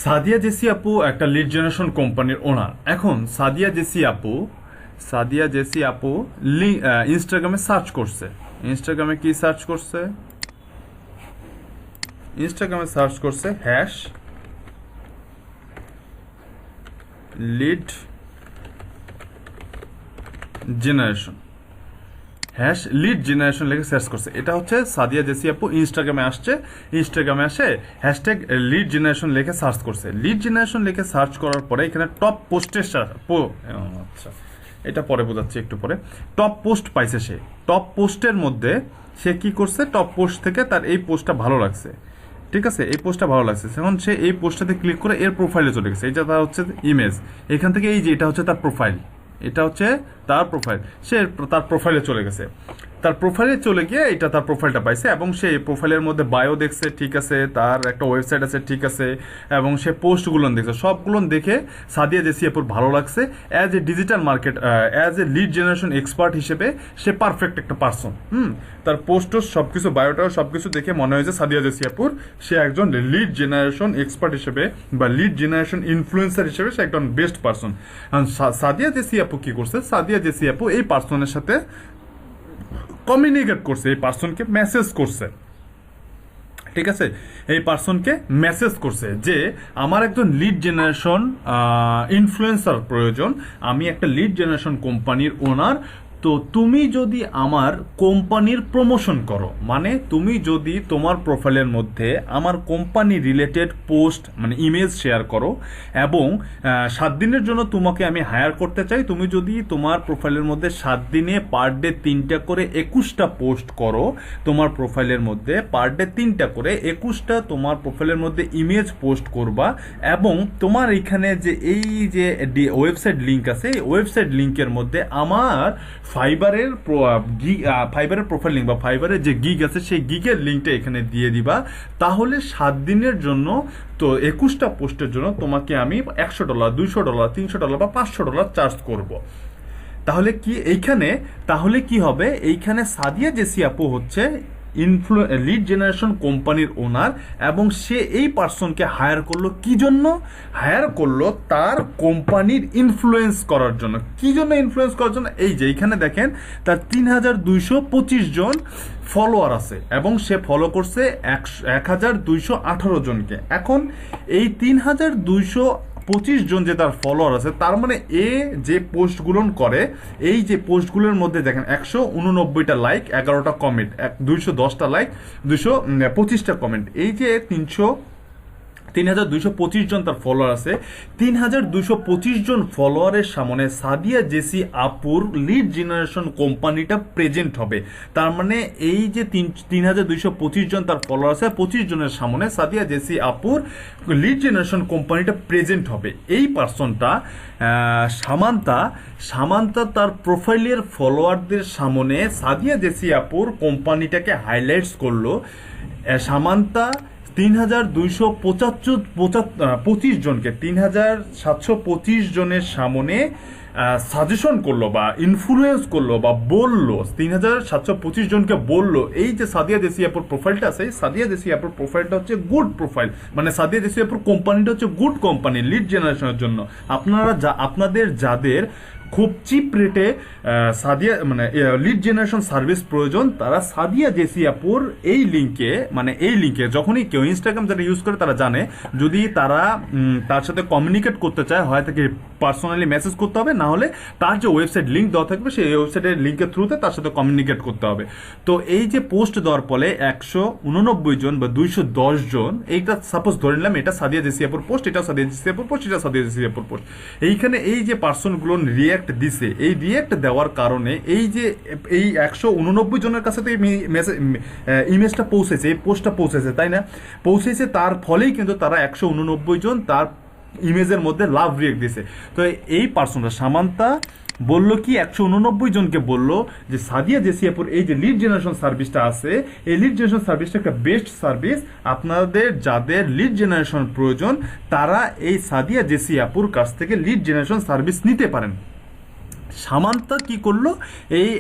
Sadia JC আপু একটা lead generation কোম্পানির ওনার। এখন সাদিয়া জেসি আপু ইনস্টাগ্রামে সার্চ করছে। ইনস্টাগ্রামে কি সার্চ করছে? ইনস্টাগ্রামে সার্চ করছে hash lead generation. Hash lead generation লিখে সার্চ করছে। এটা হচ্ছে সাদিয়া জেসি আপু ইনস্টাগ্রামে আসছে। ইনস্টাগ্রামে আসে হ্যাশট্যাগ লিড জেনারেশন লিখে সার্চ করছে। লিড জেনারেশন লিখে সার্চ করার পরে এখানে টপ পোস্টের আচ্ছা এটা পরে বোঝাচ্ছি একটু পরে। টপ পোস্ট পাইছে সে। টপ পোস্টের মধ্যে সে কি করছে? টপ পোস্ট থেকে তার এই পোস্টটা ভালো লাগছে, ঠিক আছে, এই পোস্টটা ভালো লাগছে। এখন সে এই পোস্টটাতে ক্লিক করে এর প্রোফাইলে চলে গেছে। এটা তার হচ্ছে ইমেজ। এখান থেকে এই যে এটা হচ্ছে তার প্রোফাইল, এটা হচ্ছে তার প্রোফাইল। সে তার প্রোফাইলে চলে গেছে। তার প্রোফাইলে চলে গিয়ে এটা তার প্রোফাইলটা পাইছে এবং সে প্রোফাইলের মধ্যে বায়ো দেখছে, ঠিক আছে, তার একটা ওয়েবসাইট আছে, ঠিক আছে, এবং সে পোস্টগুলো দেখছে। সবগুলো দেখে সাদিয়া জেসি আপুর ভালো লাগছে। As a digital market, as a lead generation expert হিসেবে সে পারফেক্ট একটা পার্সন। তার পোস্টও সবকিছু, বায়োটাও সবকিছু দেখে মনে হয়েছে সাদিয়া জেসি আপুর সে একজন লিড জেনারেশন এক্সপার্ট হিসেবে বা লিড জেনারেশন ইনফ্লুয়েন্সার হিসেবে সে একজন বেস্ট পার্সন। সাদিয়া জেসি আপু কি করছে? সাদিয়া জেসি আপু এই পার্সনের সাথে কমিউনিকেট করছে, এই পার্সনকে মেসেজ করছে, ঠিক আছে, এই পার্সনকে মেসেজ করছে যে আমার একজন লিড জেনারেশন ইনফ্লুয়েন্সার প্রয়োজন, আমি একটা লিড জেনারেশন কোম্পানির ওনার। তো তুমি যদি আমার কোম্পানির প্রমোশন করো, মানে তুমি যদি তোমার প্রোফাইলের মধ্যে আমার কোম্পানি রিলেটেড পোস্ট মানে ইমেজ শেয়ার করো এবং 7 দিনের জন্য তোমাকে আমি হায়ার করতে চাই, তুমি যদি তোমার প্রোফাইলের মধ্যে 7 দিনে পার ডে 3টা করে 21টা পোস্ট করো, তোমার প্রোফাইলের মধ্যে পার ডে 3টা করে 21টা তোমার প্রোফাইলের মধ্যে ইমেজ পোস্ট করবা এবং তোমার এখানে যে এই যে ওয়েবসাইট লিঙ্ক আছে, এই ওয়েবসাইট লিঙ্কের মধ্যে আমার ফাইবারের প্রোফাইল লিঙ্ক বা ফাইবারের যে গিগ আছে সেই গিগের লিঙ্কটা এখানে দিয়ে দিবা। তাহলে 7 দিনের জন্য তো 21টা পোস্টের জন্য তোমাকে আমি $100, $200, $300 বা $500 চার্জ করব। তাহলে কি হবে? এইখানে সাদিয়া জেসি আপু হচ্ছে লিড জেনারেশন কোম্পানির ওনার এবং সে এই পার্সনকে হায়ার করলো কি জন্য? হায়ার করলো তার কোম্পানির ইনফ্লুয়েন্স করার জন্য। কি জন্য ইনফ্লুয়েন্স করার জন্য? এই যে এখানে দেখেন তার 3225 জন ফলোয়ার আছে এবং সে ফলো করছে 1218 জনকে। এখন এই 3225 জন যে তার ফলোয়ার আছে, তার মানে এ যে পোস্টগুলো করে, এই যে পোস্টগুলোর মধ্যে দেখেন 189টা লাইক, 11টা কমেন্ট, 210টা লাইক, 225টা কমেন্ট, এই যে 3225 জন তার ফলোয়ার আছে। 3225 জন ফলোয়ারের সামনে সাদিয়া জেসি আপুর লিড জেনারেশন কোম্পানিটা প্রেজেন্ট হবে। তার মানে এই যে 3225 জন তার ফলোয়ার আছে, 25 জনের সামনে সাদিয়া জেসি আপুর লিড জেনারেশন কোম্পানিটা প্রেজেন্ট হবে। এই পার্সনটা সামান্তা তার প্রোফাইলের ফলোয়ারদের সামনে সাদিয়া জেসি আপুর কোম্পানিটাকে হাইলাইটস করলো। সামান্তা 3225 জনকে 3725 জনের সামনে সাজেশন করলো বা ইনফ্লুয়েন্স করলো বা বললো, 3725 জনকে বললো এই যে সাদিয়া জেসি আপুর প্রোফাইলটা আছে, সাদিয়া জেসি আপুর প্রোফাইলটা হচ্ছে গুড প্রোফাইল, মানে সাদিয়া জেসি আপুর কোম্পানিটা হচ্ছে গুড কোম্পানি লিড জেনারেশনের জন্য। আপনাদের যাদের খুব চিপ রেটে সাদিয়া মানে লিড জেনারেশন সার্ভিস প্রয়োজন, তারা সাদিয়া জেসি আপুর এই লিঙ্কে যখনই কেউ ইনস্টাগ্রাম যারা ইউজ করে তারা জানে, যদি তারা তার সাথে কমিউনিকেট করতে চায়, হয় তাকে পার্সোনালি মেসেজ করতে হবে, না হলে তার যে ওয়েবসাইট লিঙ্ক দেওয়া থাকবে সেই ওয়েবসাইটের লিঙ্কের থ্রুতে তার সাথে কমিউনিকেট করতে হবে। তো এই যে পোস্ট দেওয়ার ফলে 189 জন বা 210 জন, এইটা সাপোজ ধরে নিলাম এটা সাদিয়া জেসি আপুর পোস্ট, এটা সাদিয়া জেসি আপুর পোস্ট, এটা সাদিয়া জেসি আপুর পোস্ট। এইখানে এই যে পার্সনগুলো রিয়াক্ট দিছে, এই রিয়াক্ট দেওয়ার কারণে এই যে এই 189 জনের কাছে তো ইমেজটা পৌঁছেছে, এই পোস্টটা পৌঁছেছে, তাই না? পৌঁছেছে, তার ফলেই কিন্তু তারা 189 জন তার ইমেজের মধ্যে লাভ রিয়াক্ট দিছে। তো এই পার্সনটা সামান্তা বলল কি 189 জনকে বলল যে সাদিয়া জেসি আপুর এই যে লিড জেনারেশন সার্ভিসটা আছে, এই লিড জেনারেশন সার্ভিসটা একটা বেস্ট সার্ভিস, আপনাদের যাদের লিড জেনারেশন প্রয়োজন তারা এই সাদিয়া জেসি আপুর কাছ থেকে লিড জেনারেশন সার্ভিস নিতে পারেন। সামান্তা কি করলো, এই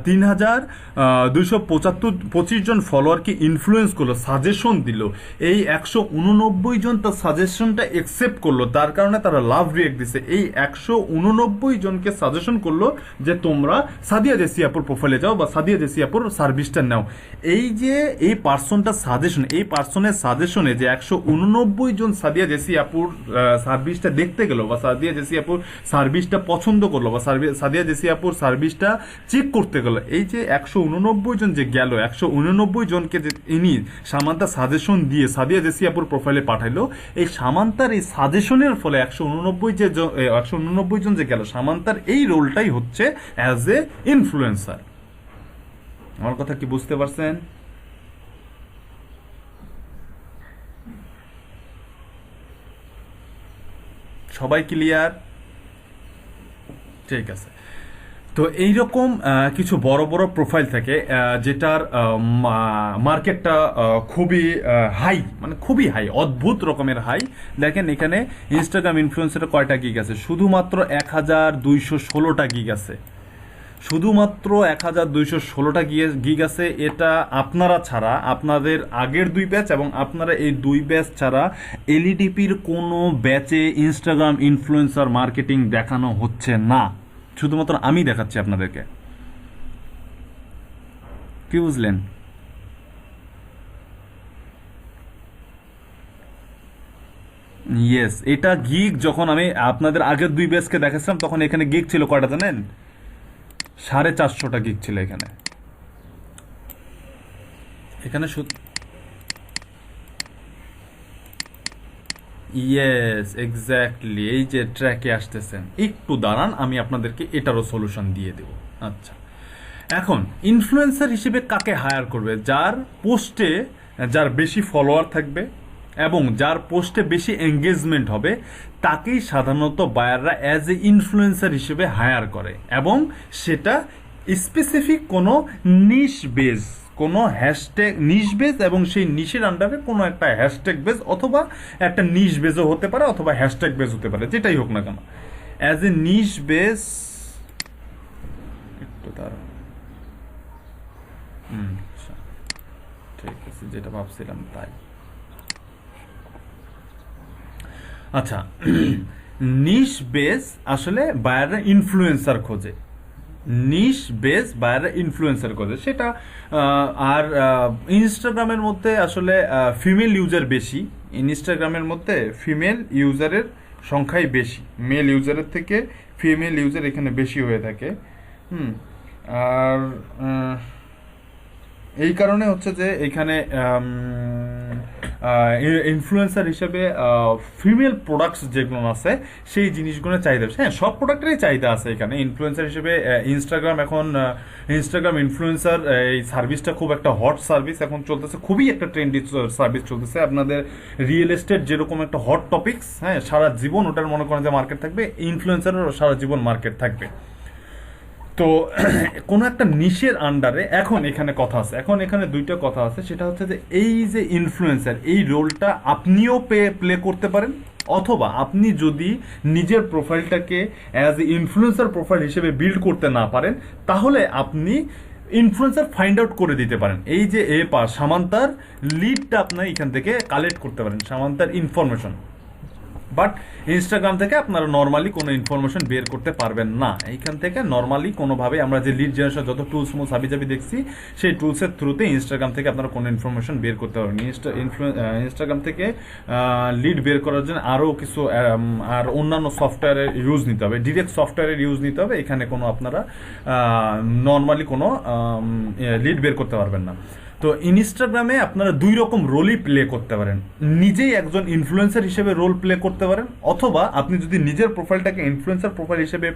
3,225 জন ফলোয়ারকে ইনফ্লুয়েন্স করলো, সাজেশন দিল। এই 189 জন তার সাজেশনটা একসেপ্ট করলো, তার কারণে তারা লাভ রিয়েক্ট দিছে। এই 189 জনকে সাজেশন করলো যে তোমরা সাদিয়া জেসিয়াপুর প্রোফাইলে যাও বা সাদিয়া জেসিয়াপুর সার্ভিসটা নাও। এই যে এই পার্সনটা সাজেশন, এই পার্সনের সাজেশনে যে 189 জন সাদিয়া জেসিয়াপুর সার্ভিসটা দেখতে গেল বা সাদিয়া জেসিয়াপুর সার্ভিসটা পছন্দ করলো বা সাদিয়া জেসিয়াপুর সার্ভিসটা চেক করতে গেল, এই যে 189 জন যে গেল, 189 জনকে যে ইনি সামান্তা সাজেশন দিয়ে সাদিয়া জেসিয়াপুর প্রোফাইলে পাঠাইলো, এই সামান্তার এই সাজেশনের ফলে 189 জন যে গেল, সামান্তার এই রোলটাই হচ্ছে অ্যাজ এ ইনফ্লুয়েন্সার। আমার কথা কি বুঝতে পারছেন? সবাই ক্লিয়ার? ঠিক আছে। তো এইরকম কিছু বড় বড় প্রোফাইল থাকে যেটার মার্কেটটা খুবই হাই, মানে খুবই হাই, অদ্ভুত রকমের হাই। দেখেন এখানে ইনস্টাগ্রাম ইনফ্লুয়েন্সারে কয়টা গিগ আছে? শুধুমাত্র 1216টা গিগ আছে, শুধুমাত্র 1216টা গিগ আছে। এটা আপনারা ছাড়া, আপনাদের আগের 2 ব্যাচ এবং আপনারা এই 2 ব্যাচ ছাড়া এলইডিপির কোনো ব্যাচে ইনস্টাগ্রাম ইনফ্লুয়েন্সার মার্কেটিং দেখানো হচ্ছে না, শুধুমাত্র আমি দেখাচ্ছি আপনাদেরকে। কি বুঝলেন? ইয়েস, এটা গিগ। যখন আমি আপনাদের আগের 2 ব্যাচকে দেখাচ্ছিলাম তখন এখানে গিগ ছিল কয়টা জানেন? 450টা গিগ ছিল এখানে। এখানে ইয়েস, এক্স্যাক্টলি। এই যে ট্র্যাকে আসতেছেন, একটু দাঁড়ান, আমি আপনাদেরকে এটারও সলিউশন দিয়ে দেব। আচ্ছা, এখন ইনফ্লুয়েন্সার হিসেবে কাকে হায়ার করবে? যার পোস্টে যার বেশি ফলোয়ার থাকবে এবং যার পোস্টে বেশি এঙ্গেজমেন্ট হবে, তাকেই সাধারণত বায়াররা অ্যাজ এ ইনফ্লুয়েন্সার হিসেবে হায়ার করে, এবং সেটা স্পেসিফিক কোনো নিশ বেস, কোনো হ্যাশট্যাগ নিশ বেস, এবং সেই নিশের আন্ডারে কোনো একটা হ্যাশট্যাগ বেস অথবা একটা নিশ বেসও হতে পারে অথবা হ্যাশট্যাগ বেস হতে পারে, যেটাই হোক না কেন, অ্যাজ এ নিশ বেস। একটু তার ঠিক আছে, যেটা ভাবছিলাম তাই। আচ্ছা, নিশ বেস আসলে বায়াররা ইনফ্লুয়েন্সার খোঁজে, নিশ বেস বায়াররা ইনফ্লুয়েন্সার খোঁজে সেটা। আর ইনস্টাগ্রামের মধ্যে আসলে ফিমেল ইউজার বেশি, ইনস্টাগ্রামের মধ্যে ফিমেল ইউজারের সংখ্যাই বেশি, মেল ইউজারের থেকে ফিমেল ইউজার এখানে বেশি হয়ে থাকে। আর এই কারণে হচ্ছে যে এখানে ইনফ্লুয়েন্সার হিসেবে ফিমেল প্রোডাক্টস যেগুলো আছে সেই জিনিসগুলো চাহিদা, হ্যাঁ সব প্রোডাক্টেরই চাহিদা আছে এখানে। ইনফ্লুয়েন্সার হিসেবে ইনস্টাগ্রাম এখন ইনস্টাগ্রাম ইনফ্লুয়েন্সার এই সার্ভিসটা খুব একটা হট সার্ভিস এখন চলতেছে, খুবই একটা ট্রেন্ডি সার্ভিস চলতেছে। আপনাদের রিয়েল এস্টেট যেরকম একটা হট টপিকস, হ্যাঁ সারা জীবন ওটার মনে করেন যে মার্কেট থাকবে, ইনফ্লুয়েন্সারের সারা জীবন মার্কেট থাকবে। তো কোনো একটা নিশের আন্ডারে এখন এখানে কথা আছে, এখন এখানে 2টা কথা আছে, সেটা হচ্ছে যে এই যে ইনফ্লুয়েন্সার এই রোলটা আপনিও প্লে করতে পারেন, অথবা আপনি যদি নিজের প্রোফাইলটাকে অ্যাজ এ ইনফ্লুয়েন্সার প্রোফাইল হিসেবে বিল্ড করতে না পারেন, তাহলে আপনি ইনফ্লুয়েন্সার ফাইন্ড আউট করে দিতে পারেন। এই যে সামান্তার লিডটা আপনার এখান থেকে কালেক্ট করতে পারেন, সামান্তার ইনফরমেশন। বাট ইনস্টাগ্রাম থেকে আপনারা নর্মালি কোনো ইনফরমেশন বের করতে পারবেন না। এইখান থেকে নর্মালি কোনোভাবে আমরা যে লিড জেনারেশন যত টুলস হাবিজাবি দেখছি, সেই টুলসের থ্রুতে ইনস্টাগ্রাম থেকে আপনারা কোনো ইনফরমেশন বের করতে পারবেন। ইনস্টাগ্রাম থেকে লিড বের করার জন্য আরও কিছু আর অন্যান্য সফটওয়্যারের ইউজ নিতে হবে, ডিরেক্ট সফটওয়্যারের ইউজ নিতে হবে। এখানে কোনো আপনারা নর্মালি কোনো লিড বের করতে পারবেন না। তো ইনস্টাগ্রামে আপনারা 2 রকম রোলই প্লে করতে পারেন, নিজেই একজন ইনফ্লুয়েন্সার হিসেবে রোল প্লে করতে পারেন, অথবা আপনি যদি নিজের প্রোফাইলটাকে ইনফ্লুয়েন্সার প্রোফাইল হিসেবে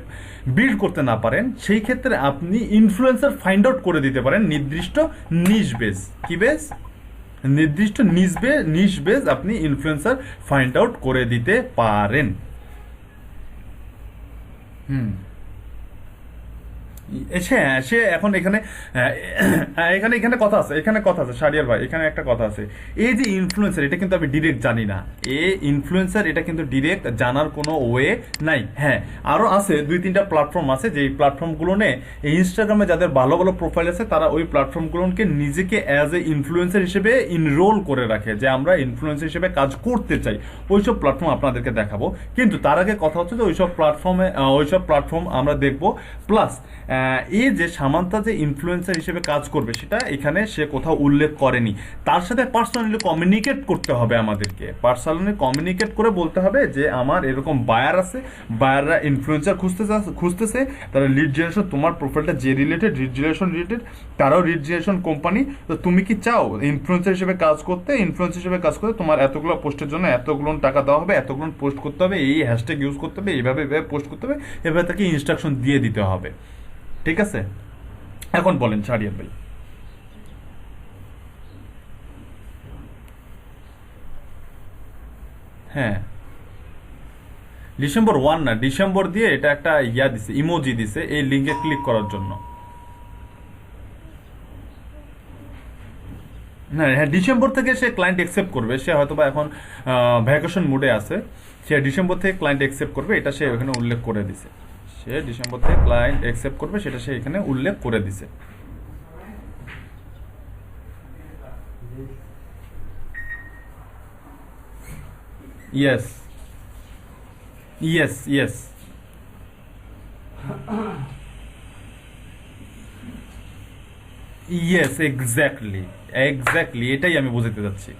বিল্ড করতে না পারেন, সেই ক্ষেত্রে আপনি ইনফ্লুয়েন্সার ফাইন্ড আউট করে দিতে পারেন নির্দিষ্ট নিশ বেস। কি বেস? নির্দিষ্ট নিশ বেস আপনি ইনফ্লুয়েন্সার ফাইন্ড আউট করে দিতে পারেন। সে এখন এখানে এখানে এখানে কথা আছে, শাহরিয়ার ভাই, এখানে একটা কথা আছে। এই যে ইনফ্লুয়েন্সার, এটা কিন্তু আমি ডিরেক্ট জানি না। ইনফ্লুয়েন্সার এটা কিন্তু ডিরেক্ট জানার কোনো ওয়ে নাই। হ্যাঁ, আরো আছে 2-3টা প্ল্যাটফর্ম আছে, যে প্ল্যাটফর্মগুলো নে এই ইনস্টাগ্রামে যাদের ভালো ভালো প্রোফাইল আছে তারা ওই প্ল্যাটফর্মগুলোকে নিজেকে অ্যাজ এ ইনফ্লুয়েন্সার হিসেবে ইনরোল করে রাখে, যে আমরা ইনফ্লুয়েন্সার হিসেবে কাজ করতে চাই। ওইসব প্ল্যাটফর্ম আপনাদেরকে দেখাবো, কিন্তু তার আগে কথা হচ্ছে যে ওইসব প্ল্যাটফর্ম আমরা দেখবো। প্লাস এই যে সামান্তা যে ইনফ্লুয়েন্সার হিসেবে কাজ করবে সেটা এখানে সে কোথাও উল্লেখ করেনি। তার সাথে পার্সোনালি কমিউনিকেট করতে হবে আমাদেরকে, পার্সোনালি কমিউনিকেট করে বলতে হবে যে আমার এরকম বায়ার আছে, বায়াররা ইনফ্লুয়েন্সার খুঁজতেছে, তারা লিড জেনারেশন, তোমার প্রোফাইলটা যে রিলেটেড, লিড জেনারেশন রিলেটেড, তারাও লিড জেনারেশন কোম্পানি, তো তুমি কি চাও ইনফ্লুয়েন্সার হিসেবে কাজ করতে? ইনফ্লুয়েন্সার হিসেবে কাজ করতে তোমার এতগুলো পোস্টের জন্য এতগুলো টাকা দেওয়া হবে, এতগুলো পোস্ট করতে হবে, এই হ্যাশট্যাগ ইউজ করতে হবে, এইভাবে পোস্ট করতে হবে, এভাবে তাকে ইনস্ট্রাকশন দিয়ে দিতে হবে। ঠিক আছে, এখন বলেন শাহরিয়ার ভাই। হ্যাঁ, ডিসেম্বর 1 না, ডিসেম্বর দিয়ে এটা একটা দিছে, ইমোজি দিছে এই লিঙ্কে ক্লিক করার জন্য। হ্যাঁ, ডিসেম্বর থেকে সে ক্লায়েন্ট অ্যাকসেপ্ট করবে, সে হয়তো বা এখন ভ্যাকেশন মুডে আছে, সে ডিসেম্বর থেকে ক্লায়েন্ট অ্যাকসেপ্ট করবে, এটা সে ওখানে উল্লেখ করে দিছে। সে ডিসেম্বর থেকে ক্লায়েন্ট অ্যাকসেপ্ট করবে, সেটা সে এখানে উল্লেখ করে দিছে। Yes, yes, yes, yes, exactly, exactly, এটাই আমি বোঝাতে চাচ্ছি,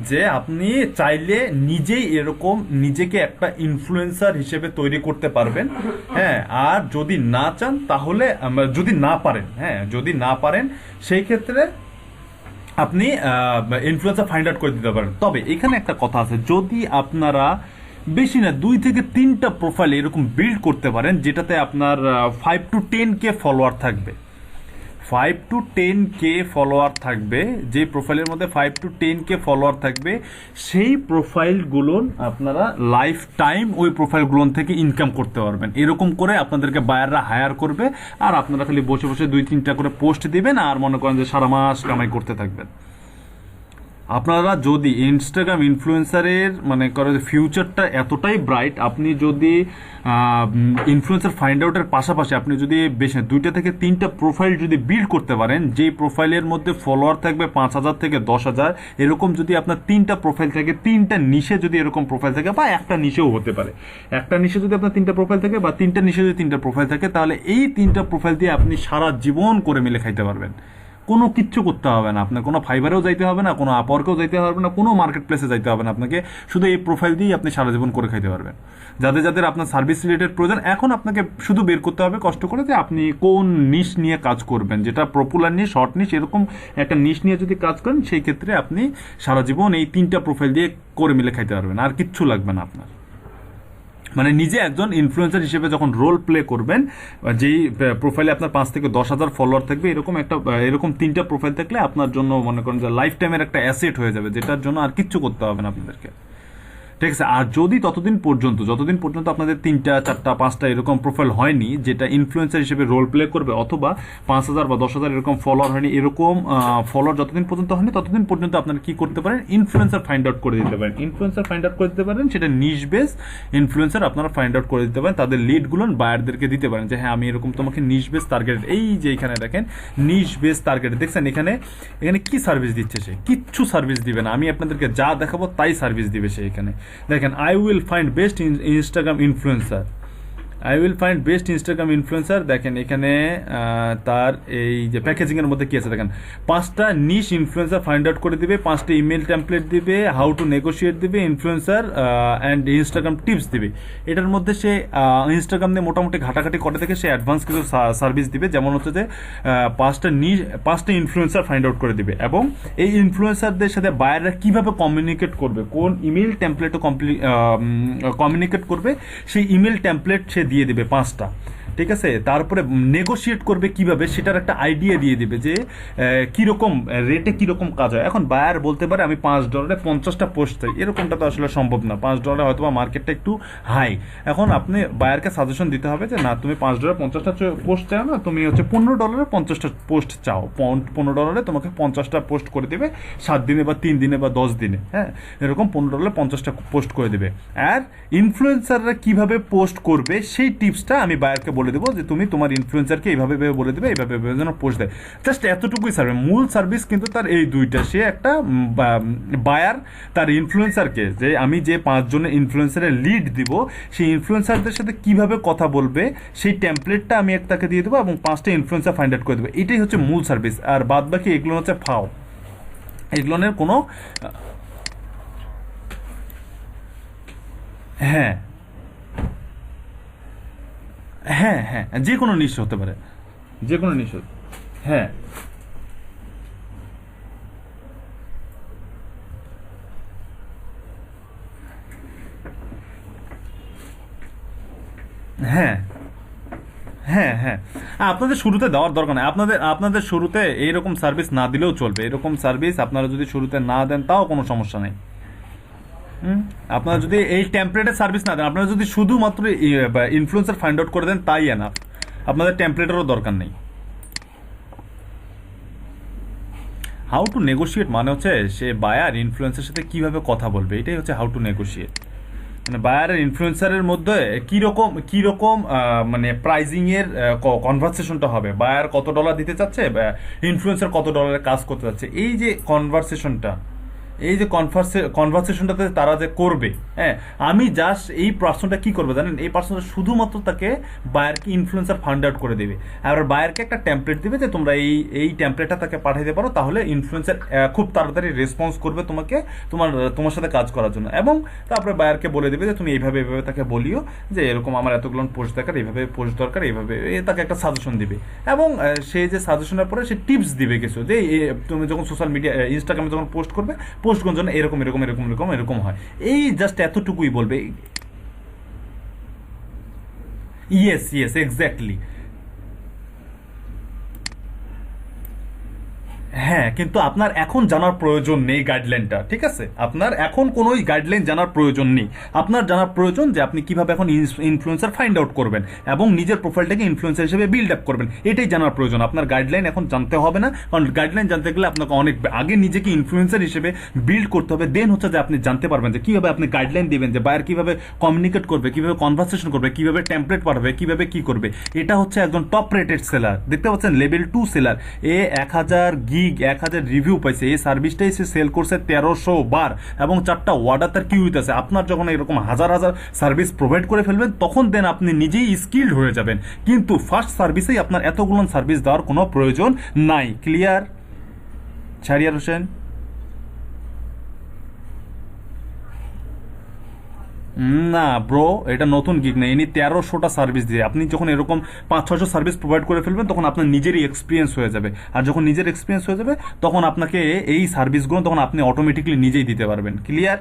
যে আপনি চাইলে নিজেই এরকম নিজেকে একটা ইনফ্লুয়েন্সার হিসেবে তৈরি করতে পারবেন। হ্যাঁ, আর যদি না চান তাহলে, যদি না পারেন, হ্যাঁ যদি না পারেন, সেই ক্ষেত্রে আপনি ইনফ্লুয়েন্সার ফাইন্ড আউট করে দিতে পারেন। তবে এখানে একটা কথা আছে, যদি আপনারা বেশি না 2 থেকে 3টা প্রোফাইল এরকম বিল্ড করতে পারেন যেটাতে আপনার 5 to 10K ফলোয়ার থাকবে, 5 to 10K ফলোয়ার থাকবে, যে প্রোফাইলের মধ্যে 5 to 10K ফলোয়ার থাকবে, সেই প্রোফাইলগুলো আপনারা লাইফ টাইম ওই প্রোফাইলগুলো থেকে ইনকাম করতে পারবেন। এরকম করে আপনাদেরকে বায়াররা হায়ার করবে, আর আপনারা খালি বসে বসে 2-3টা করে পোস্ট দিবেন, আর মনে করেন যে সারা মাস কামাই করতে থাকবেন। আপনারা যদি ইনস্টাগ্রাম ইনফ্লুয়েন্সারের মানে করে ফিউচারটা এতটাই ব্রাইট, আপনি যদি ইনফ্লুয়েন্সার ফাইন্ড আউটের পাশাপাশি আপনি যদি বেশ 2 থেকে 3টা প্রোফাইল যদি বিল্ড করতে পারেন, যেই প্রোফাইলের মধ্যে ফলোয়ার থাকবে 5,000 থেকে 10,000, এরকম যদি আপনার 3টা প্রোফাইল থাকে, 3টা নিশে যদি এরকম প্রোফাইল থাকে, বা একটা নিশেও হতে পারে, একটা নিশে যদি আপনার 3টা প্রোফাইল থাকে, বা 3টা নিশে যদি 3টা প্রোফাইল থাকে, তাহলে এই 3টা প্রোফাইল দিয়ে আপনি সারা জীবন করে মিলে খাইতে পারবেন। কোনো কিচ্ছু করতে হবে না আপনার, কোনো ফাইবারেও যাইতে হবে না, কোনো আপওয়ার্কেও যাইতে হবে না, কোনো মার্কেট প্লেসে যাইতে হবে না আপনাকে, শুধু এই প্রোফাইল দিয়েই আপনি সারা জীবন করে খাইতে পারবেন। যাদের যাদের আপনার সার্ভিস রিলেটেড প্রয়োজন, এখন আপনাকে শুধু বের করতে হবে কষ্ট করে যে আপনি কোন নিশ নিয়ে কাজ করবেন, যেটা পপুলার নিশ, শর্ট নিশ, এরকম একটা নিশ নিয়ে যদি কাজ করেন, সেই ক্ষেত্রে আপনি সারা জীবন এই 3টা প্রোফাইল দিয়ে করে মিলে খাইতে পারবেন, আর কিচ্ছু লাগবে না আপনার। মানে নিজে একজন ইনফ্লুয়েন্সার হিসেবে যখন রোল প্লে করবেন, যেই প্রোফাইলে আপনার 5 থেকে 10,000 ফলোয়ার থাকবে, এরকম 3টা প্রোফাইল থাকলে আপনার জন্য মনে করেন যে লাইফ টাইমের একটা অ্যাসেট হয়ে যাবে, যেটার জন্য আর কিচ্ছু করতে হবে না আপনাদেরকে। ঠিক আছে, আর যদি যতদিন পর্যন্ত আপনাদের 3টা 4টা 5টা এরকম প্রোফাইল হয়নি যেটা ইনফ্লুয়েন্সার হিসেবে রোল প্লে করবে, অথবা 5,000 বা 10,000 এরকম ফলোয়ার হয়নি, এরকম ফলোয়ার যতদিন পর্যন্ত হয়নি, ততদিন পর্যন্ত আপনারা কি করতে পারেন, ইনফ্লুয়েন্সার ফাইন্ড আউট করে দিতে পারেন। সেটা নিশ বেস ইনফ্লুয়েন্সার আপনারা ফাইন্ড আউট করে দিতে পারেন, তাদের লিডগুলো বায়ারদেরকে দিতে পারেন, যে হ্যাঁ আমি এরকম তোমাকে নিশ বেস টার্গেট, এই যে এখানে দেখেন নিশ বেস টার্গেট, দেখছেন এখানে কি সার্ভিস দিচ্ছে, সে কিচ্ছু সার্ভিস দিবে না, আমি আপনাদেরকে যা দেখাবো তাই সার্ভিস দিবে সে। এখানে দেখেন, I will find best Instagram influencer, দেখেন এখানে তার এই যে প্যাকেজিং এর মধ্যে কি আছে দেখেন, 5টা নিশ ইনফ্লুয়েন্সার ফাইন্ড আউট করে দিবে, 5টা ইমেল টেমপ্লেট দিবে, হাউ টু নেগোশিয়েট দিবে, ইনফ্লুয়েন্সার অ্যান্ড ইনস্টাগ্রাম টিপস দিবে। এটার মধ্যে সে ইনস্টাগ্রাম নিয়ে মোটামুটি ঘাটাঘাটি করে থেকে সে অ্যাডভান্স কিছু সার্ভিস দিবে, যেমন হচ্ছে যে 5টা ইনফ্লুয়েন্সার ফাইন্ড আউট করে দিবে, এবং এই ইনফ্লুয়েন্সারদের সাথে বায়াররা কিভাবে কমিউনিকেট করবে, কোন ইমেল টেমপ্লেটও কমিউনিকেট করবে, সেই ইমেল টেমপ্লেট সে দিয়ে দিবে 5টা। ঠিক আছে, তারপরে নেগোশিয়েট করবে কিভাবে সেটার একটা আইডিয়া দিয়ে দিবে যে কীরকম রেটে কীরকম কাজ হয়। এখন বায়ার বলতে পারে আমি $5 50টা পোস্ট চাই, এরকমটা তো আসলে সম্ভব না। $5 হয়তো বা মার্কেটটা একটু হাই। এখন আপনি বায়ারকে সাজেশন দিতে হবে যে না, তুমি $5 50টা পোস্ট চাও না, তুমি হচ্ছে $15 50টা পোস্ট চাও। $15 তোমাকে 50টা পোস্ট করে দেবে 7 দিনে বা 3 দিনে বা 10 দিনে। হ্যাঁ, এরকম $15 50টা পোস্ট করে দেবে। আর ইনফ্লুয়েন্সাররা কিভাবে পোস্ট করবে সেই টিপসটা আমি বায়ারকে বলে দেবো যে তুমি তোমার ইনফ্লুয়েন্সারকে এইভাবে বলে দেবে, এইভাবে যেন পোস্ট দেয়। জাস্ট এতটুকুই সার্ভিস, মূল সার্ভিস কিন্তু তার এই দুইটা। সে একটা বায়ার তার ইনফ্লুয়েন্সারকে, যে আমি যে 5 জনের ইনফ্লুয়েন্সারের লিড দিব, সেই ইনফ্লুয়েন্সারদের সাথে কিভাবে কথা বলবে সেই টেমপ্লেটটা আমি তাকে দিয়ে দেবো এবং 5টা ইনফ্লুয়েন্সার ফাইন্ড আউট করে দেবো। এটাই হচ্ছে মূল সার্ভিস। আর বাদ বাকি এগুলো হচ্ছে ফাও, এগুলোর কোনো হ্যাঁ হ্যাঁ হ্যাঁ যে কোনো নিশ হতে পারে, যে কোনো নিশ। হ্যাঁ হ্যাঁ হ্যাঁ হ্যাঁ আপনাদের শুরুতে দেওয়ার দরকার নেই। আপনাদের শুরুতে এইরকম সার্ভিস না দিলেও চলবে। এরকম সার্ভিস আপনারা যদি শুরুতে না দেন তাও কোনো সমস্যা নেই। আপনারা যদি এই টেমপ্লেটের সার্ভিস না দেন, আপনারা যদি শুধুমাত্র ইনফ্লুয়েন্সার ফাইন্ড আউট করে দেন তাই এনাফ, আপনাদের টেমপ্লেটেরও দরকার নেই। হাউ টু নেগোশিয়েট মানে হচ্ছে সে বায়ার ইনফ্লুয়েন্সের সাথে কিভাবে কথা বলবে, এটাই হচ্ছে হাউ টু নেগোশিয়েট। মানে বায়ার আর ইনফ্লুয়েন্সারের মধ্যে কিরকম মানে প্রাইজিং এর কনভারসেশনটা হবে, বায়ার কত ডলার দিতে চাচ্ছে, ইনফ্লুয়েন্সার কত ডলারের কাজ করতে চাচ্ছে, এই যে কনভারসেশনটা, এই যে কনভারসেশনটাতে তারা যে করবে। হ্যাঁ, আমি জাস্ট এই পার্সনটা কি করবে জানেন, এই পার্সনটা শুধুমাত্র তাকে বায়ারকে ইনফ্লুয়েন্সার ফাইন্ড আউট করে দেবে। আর বায়ারকে একটা টেমপ্লেট দিবে যে তোমরা এই টেমপ্লেটটা তাকে পাঠাইতে পারো, তাহলে ইনফ্লুয়েন্সার খুব তাড়াতাড়ি রেসপন্স করবে তোমাকে, তোমার সাথে কাজ করার জন্য। এবং তারপরে বায়ারকে বলে দেবে যে তুমি এইভাবে তাকে বলিও যে এরকম আমার এতগুলো পোস্ট দরকার, এইভাবে পোস্ট দরকার, এইভাবে তাকে একটা সাজেশন দিবে। এবং সে যে সাজেশনের পরে সে টিপস দিবে কিছু, যে তুমি যখন সোশ্যাল মিডিয়া ইনস্টাগ্রামে যখন পোস্ট করবে, পোস্টগুলোর জন্য এরকম এরকম এরকম এরকম এরকম হয়। এই জাস্ট এতটুকুই বলবে। Yes yes exactly. হ্যাঁ, কিন্তু আপনার এখন জানার প্রয়োজন নেই গাইডলাইনটা, ঠিক আছে? আপনার এখন কোনো গাইডলাইন জানার প্রয়োজন নেই। আপনার জানার প্রয়োজন যে আপনি কিভাবে এখন ইনফ্লুয়েন্সার ফাইন্ড আউট করবেন এবং নিজের প্রোফাইলটাকে ইনফ্লুয়েন্সার হিসেবে বিল্ড আপ করবেন, এটাই জানার প্রয়োজন। আপনার গাইডলাইন এখন জানতে হবে না, কারণ গাইডলাইন জানতে গেলে আপনাকে অনেক আগে নিজেকে ইনফ্লুয়েন্সার হিসেবে বিল্ড করতে হবে। দেন হচ্ছে যে আপনি জানতে পারবেন যে কিভাবে আপনি গাইডলাইন দিবেন, যে বায়ার কিভাবে কমিউনিকেট করবে, কিভাবে কনভারসেশন করবে, কিভাবে টেমপ্লেট পাঠাবে, কিভাবে কি করবে। এটা হচ্ছে একজন টপ রেটেড সেলার, দেখতে পাচ্ছেন লেভেল 2 সেলার। 1000 গিগ 1000 রিভিউ পাইছে। এই সার্ভিসটাই সে সেল করছে 1300 বার এবং 4টা অর্ডার তার কিউতে আছে। আপনার যখন এরকম হাজার হাজার সার্ভিস প্রোভাইড করে ফেলবেন, তখন দেন আপনি নিজেই স্কিলড হয়ে যাবেন। কিন্তু ফার্স্ট সার্ভিসেই আপনার এতগুলো সার্ভিস দেওয়ার কোনো প্রয়োজন নাই। ক্লিয়ার শাহরিয়ার হোসেন? না ব্রো, এটা নতুন গিগ না, ইনি 1300টা সার্ভিস দিয়ে। আপনি যখন এরকম 500-600 সার্ভিস প্রোভাইড করে ফেলবেন, তখন আপনার নিজেরই এক্সপিরিয়েন্স হয়ে যাবে। আর যখন নিজের এক্সপিরিয়েন্স হয়ে যাবে, তখন আপনাকে এই সার্ভিসগুলো তখন আপনি অটোমেটিকলি নিজেই দিতে পারবেন। ক্লিয়ার?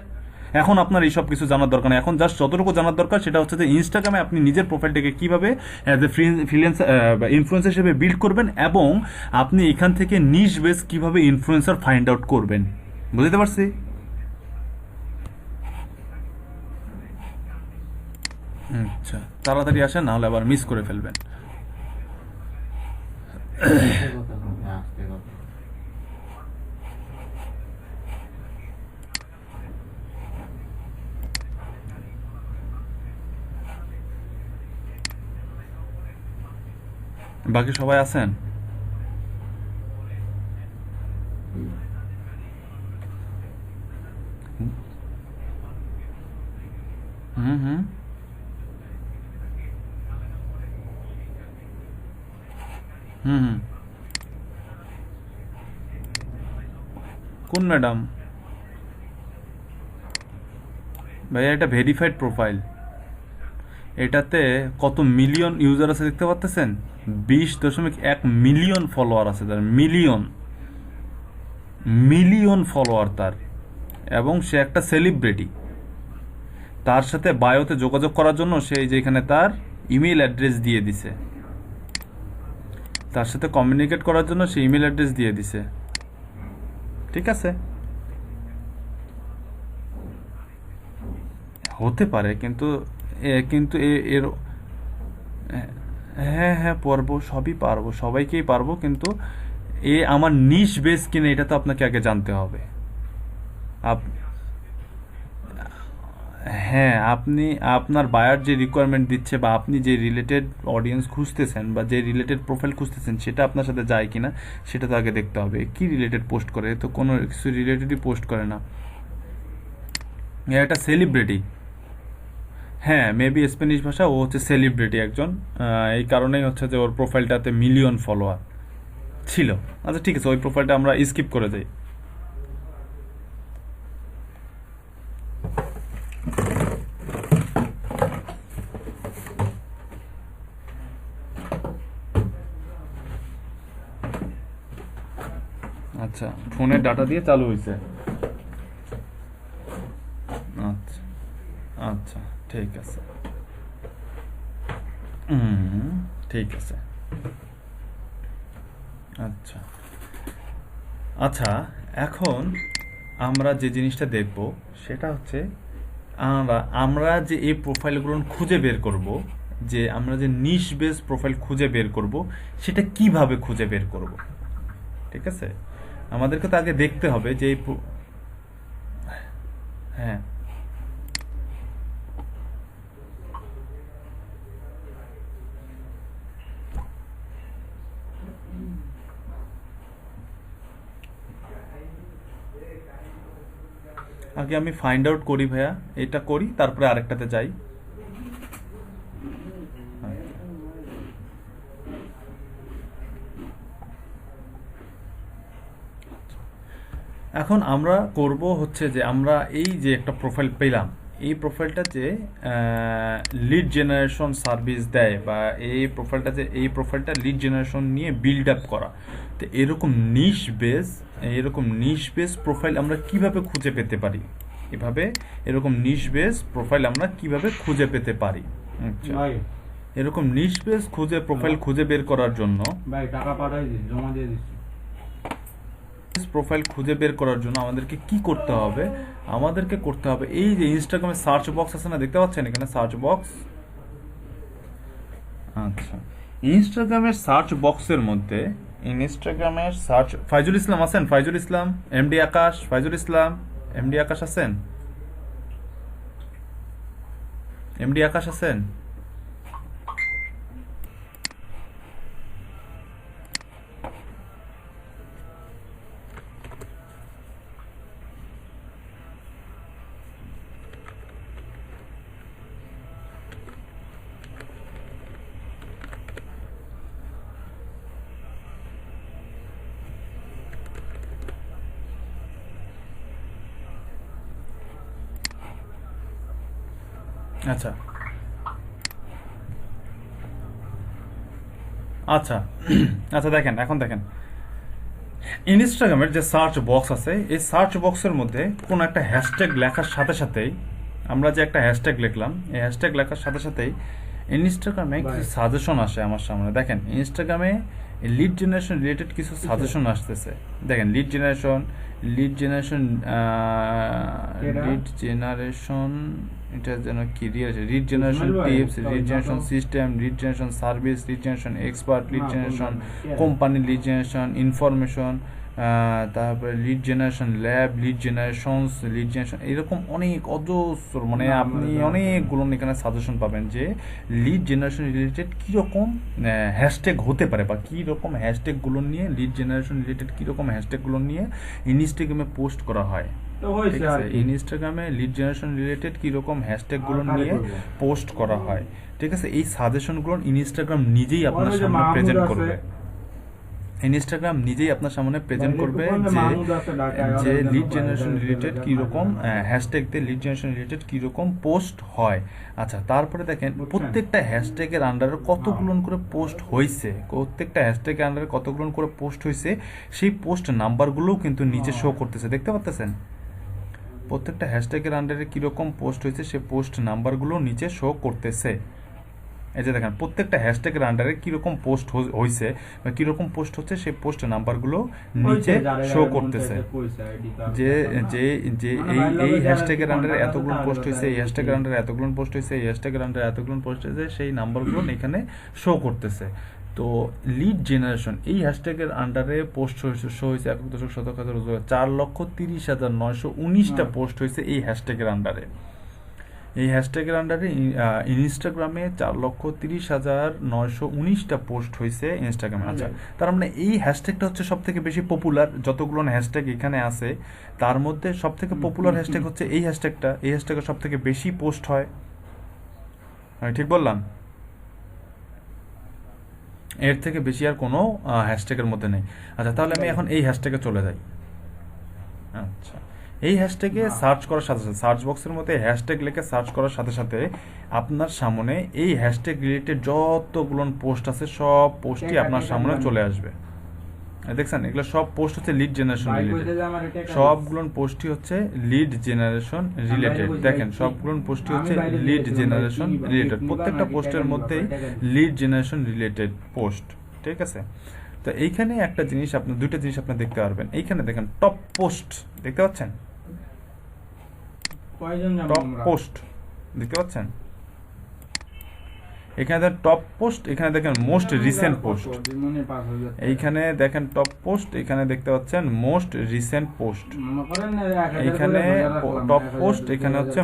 এখন আপনার এইসব কিছু জানার দরকার নেই। এখন জাস্ট যতটুকু জানার দরকার সেটা হচ্ছে যে ইনস্টাগ্রামে আপনি নিজের প্রোফাইলটাকে কীভাবে অ্যাজ এ ইনফ্লুয়েন্সার হিসেবে বিল্ড করবেন, এবং আপনি এখান থেকে নিশ বেস কীভাবে ইনফ্লুয়েন্সার ফাইন্ড আউট করবেন। বুঝতে পারছি? আচ্ছা, তাড়াতাড়ি আসেন, নাহলে আবার মিস করে ফেলবেন। বাকি সবাই আছেন? হুম হুম হুম হুম কোন ম্যাডাম? ভাইয়া এটা ভেরিফাইড প্রোফাইল, এটাতে কত মিলিয়ন ইউজার আছে দেখতে পাচ্ছেন? 20.1 মিলিয়ন ফলোয়ার আছে তার, মিলিয়ন মিলিয়ন ফলোয়ার তার, এবং সে একটা সেলিব্রিটি। তার সাথে বায়োতে যোগাযোগ করার জন্য সে যেখানে তার ইমেল অ্যাড্রেস দিয়ে দিছে, তার সাথে কমিউনিকেট করার জন্য সে ইমেল অ্যাড্রেস দিয়ে দিছে। ঠিক আছে, হতে পারে, কিন্তু কিন্তু এর হ্যাঁ হ্যাঁ পারবো, সবই পারবো, সবাইকেই পারবো, কিন্তু আমার নিশ বেস কিনা এটা তো আপনাকে আগে জানতে হবে। হ্যাঁ, আপনি আপনার বায়ার যে রিকোয়ারমেন্ট দিচ্ছে বা আপনি যে রিলেটেড অডিয়েন্স খুঁজতেছেন বা যে রিলেটেড প্রোফাইল খুঁজতেছেন সেটা আপনার সাথে যায় কিনা সেটা তো আগে দেখতে হবে। কি রিলেটেড পোস্ট করে? তো কোনো কিছু রিলেটেডই পোস্ট করে না। একটা সেলিব্রিটি, হ্যাঁ মেবি স্প্যানিশ ভাষা, ও হচ্ছে সেলিব্রিটি একজন, এই কারণেই হচ্ছে যে ওর প্রোফাইলটাতে মিলিয়ন ফলোয়ার ছিল। আচ্ছা ঠিক আছে, ওই প্রোফাইলটা আমরা স্কিপ করে যাই। আচ্ছা, ফোনের ডাটা দিয়ে চালু হয়েছে। আচ্ছা আচ্ছা, ঠিক আছে। ঠিক আছে। আচ্ছা আচ্ছা, এখন আমরা যে জিনিসটা দেখব সেটা হচ্ছে আমরা যে এই প্রোফাইলগুলো খুঁজে বের করব, যে আমরা যে নিশ বেস প্রোফাইল খুঁজে বের করব সেটা কিভাবে খুঁজে বের করব। ঠিক আছে, আমাদেরকে তো আগে দেখতে হবে যে হ্যাঁ আগে আমি ফাইন্ড আউট করি ভাইয়া, এটা করি তারপরে আরেকটাতে যাই। এখন আমরা করব হচ্ছে যে আমরা এই যে একটা প্রোফাইল পেলাম, এই প্রোফাইলটা যে লিড জেনারেশন সার্ভিস দেয় বা এই প্রোফাইলটা লিড জেনারেশন নিয়ে বিল্ড আপ করা, তো এরকম নিশ বেস প্রোফাইল আমরা কিভাবে খুঁজে পেতে পারি, এরকম নিশ বেস প্রোফাইল আমরা কিভাবে খুঁজে পেতে পারি। আচ্ছা, এরকম নিশ বেস প্রোফাইল খুঁজে বের করার জন্য টাকা পাঠাই দিন, জমা দিয়ে দিচ্ছি। প্রোফাইল খুঁজে বের করার জন্য আমাদেরকে কি করতে হবে? আমাদেরকে করতে হবে এই যে ইনস্টাগ্রামে সার্চ বক্স আছে না, দেখতে পাচ্ছেন এখানে সার্চ বক্স। আচ্ছা, ইনস্টাগ্রামের সার্চ বক্সের মধ্যে ফাইজুল ইসলাম আছেন? ফাইজুল ইসলাম, এমডি আকাশ, ফাইজুল ইসলাম, এমডি আকাশ আছেন? এমডি আকাশ আছেন? আচ্ছা আচ্ছা আচ্ছা, দেখেন এখন দেখেন ইনস্টাগ্রামের যে সার্চ বক্স আছে, এই সার্চ বক্সের মধ্যে কোন একটা হ্যাশট্যাগ লেখার সাথে সাথেই, আমরা যে একটা হ্যাশট্যাগ লিখলাম, এই হ্যাশট্যাগ লেখার সাথে সাথেই ইনস্টাগ্রামে কিছু সাজেশন আসে আমার সামনে। দেখেন ইনস্টাগ্রামে লিড জেনারেশন রিলেটেড কিছু সাজেশন আসতেছে। দেখেন লিড জেনারেশন এটা যেন কি দিয়েছে, lead generation tips, lead generation system, lead generation service, lead generation expert, lead generation company, lead generation information, তারপরে lead generation lab, lead generation, এরকম অনেক অজস্র, মানে আপনি অনেকগুলো এখানে সাজেশন পাবেন যে লিড জেনারেশন রিলেটেড কীরকম হ্যাশট্যাগ হতে পারে বা কীরকম হ্যাশট্যাগুলো নিয়ে লিড জেনারেশন রিলেটেড কীরকম হ্যাশট্যাগুলো নিয়ে ইনস্টাগ্রামে পোস্ট করা হয়। ঠিক আছে, ইনস্টাগ্রামে লিড জেনারেশন রিলেটেড কীরকম হ্যাশট্যাগুলো নিয়ে পোস্ট করা হয়। ঠিক আছে, এই সাজেশনগুলো ইনস্টাগ্রাম নিজেই আপনার সামনে প্রেজেন্ট করবে। ইনস্টাগ্রাম নিজেই আপনার সামনে প্রেজেন্ট করবে যে লিড জেনারেশন রিলেটেড কীরকম হ্যাশট্যাগ দিয়ে লিড জেনারেশন রিলেটেড কীরকম পোস্ট হয়। আচ্ছা, তারপরে দেখেন প্রত্যেকটা হ্যাশট্যাগের আন্ডারে কতগুলো করে পোস্ট হয়েছে, সেই পোস্ট নাম্বারগুলোও কিন্তু নিচে শো করতেছে, দেখতে পাচ্ছেন? প্রত্যেকটা হ্যাশট্যাগের আন্ডারে কীরকম পোস্ট হয়েছে সেই পোস্ট নাম্বারগুলো নিচে শো করতেছে। এই যে দেখেন প্রত্যেকটা হ্যাশট্যাগের আন্ডারে কীরকম পোস্ট হয়েছে বা কীরকম পোস্ট হচ্ছে সেই পোস্ট নাম্বারগুলো নিচে শো করতেছে যে যে যে এই হ্যাশট্যাগের আন্ডারে এতগুলো পোস্ট হয়েছে, এই হ্যাশট্যাগের আন্ডারে এতগুলো পোস্ট হয়েছে, এই হ্যাশট্যাগের আন্ডারে এতগুলো পোস্ট হয়েছে, সেই নাম্বারগুলো এখানে শো করতেছে। তো লিড জেনারেশন এই হ্যাশট্যাগের আন্ডারে পোস্ট শো হয়েছে 1,70,430,919টা পোস্ট হয়েছে এই হ্যাশট্যাগের আন্ডারে। এই হ্যাশট্যাগের আন্ডারে ইনস্টাগ্রামে 4,30,919টা পোস্ট হয়েছে ইনস্টাগ্রামে। আচ্ছা, তার মানে এই হ্যাশট্যাগটা হচ্ছে সব থেকে বেশি পপুলার যতগুলো হ্যাশট্যাগ এখানে আছে তার মধ্যে সব থেকে পপুলার হ্যাশট্যাগ হচ্ছে এই হ্যাশট্যাগটা। এই হ্যাশট্যাগে সব থেকে বেশি পোস্ট হয়, আমি ঠিক বললাম? এর থেকে বেশি আর কোনো হ্যাশট্যাগের মধ্যে নেই। আচ্ছা, তাহলে আমি এখন এই হ্যাশট্যাগে চলে যাই। আচ্ছা, এই হ্যাশট্যাগে সার্চ করার সাথে সাথে সার্চ বক্সের মধ্যে হ্যাশট্যাগ লিখে সার্চ করার সাথে সাথে আপনার সামনে এই হ্যাশট্যাগ রিলেটেড যতগুলো পোস্ট আছে সব পোস্টই আপনার সামনে চলে আসবে। দেখছেন, এগুলো সব পোস্ট হচ্ছে লিড জেনারেশন রিলেটেড, সবগুলো পোস্টই হচ্ছে লিড জেনারেশন রিলেটেড। দেখেন, সবগুলো পোস্টই হচ্ছে লিড জেনারেশন রিলেটেড, প্রত্যেকটা পোস্টের মধ্যেই লিড জেনারেশন রিলেটেড পোস্ট, ঠিক আছে? তো এইখানে একটা জিনিস আপনি দুইটা জিনিস আপনি দেখতে পারবেন। এইখানে দেখেন টপ পোস্ট দেখতে পাচ্ছেন, টপ পোস্ট দেখতে পাচ্ছেন, এখানে দেখেন টপ পোস্ট, এখানে দেখেন মোস্ট রিসেন্ট পোস্ট, এইখানে দেখেন টপ পোস্ট, এখানে দেখতে পাচ্ছেন মোস্ট রিসেন্ট পোস্ট, এইখানে টপ পোস্ট, এখানে হচ্ছে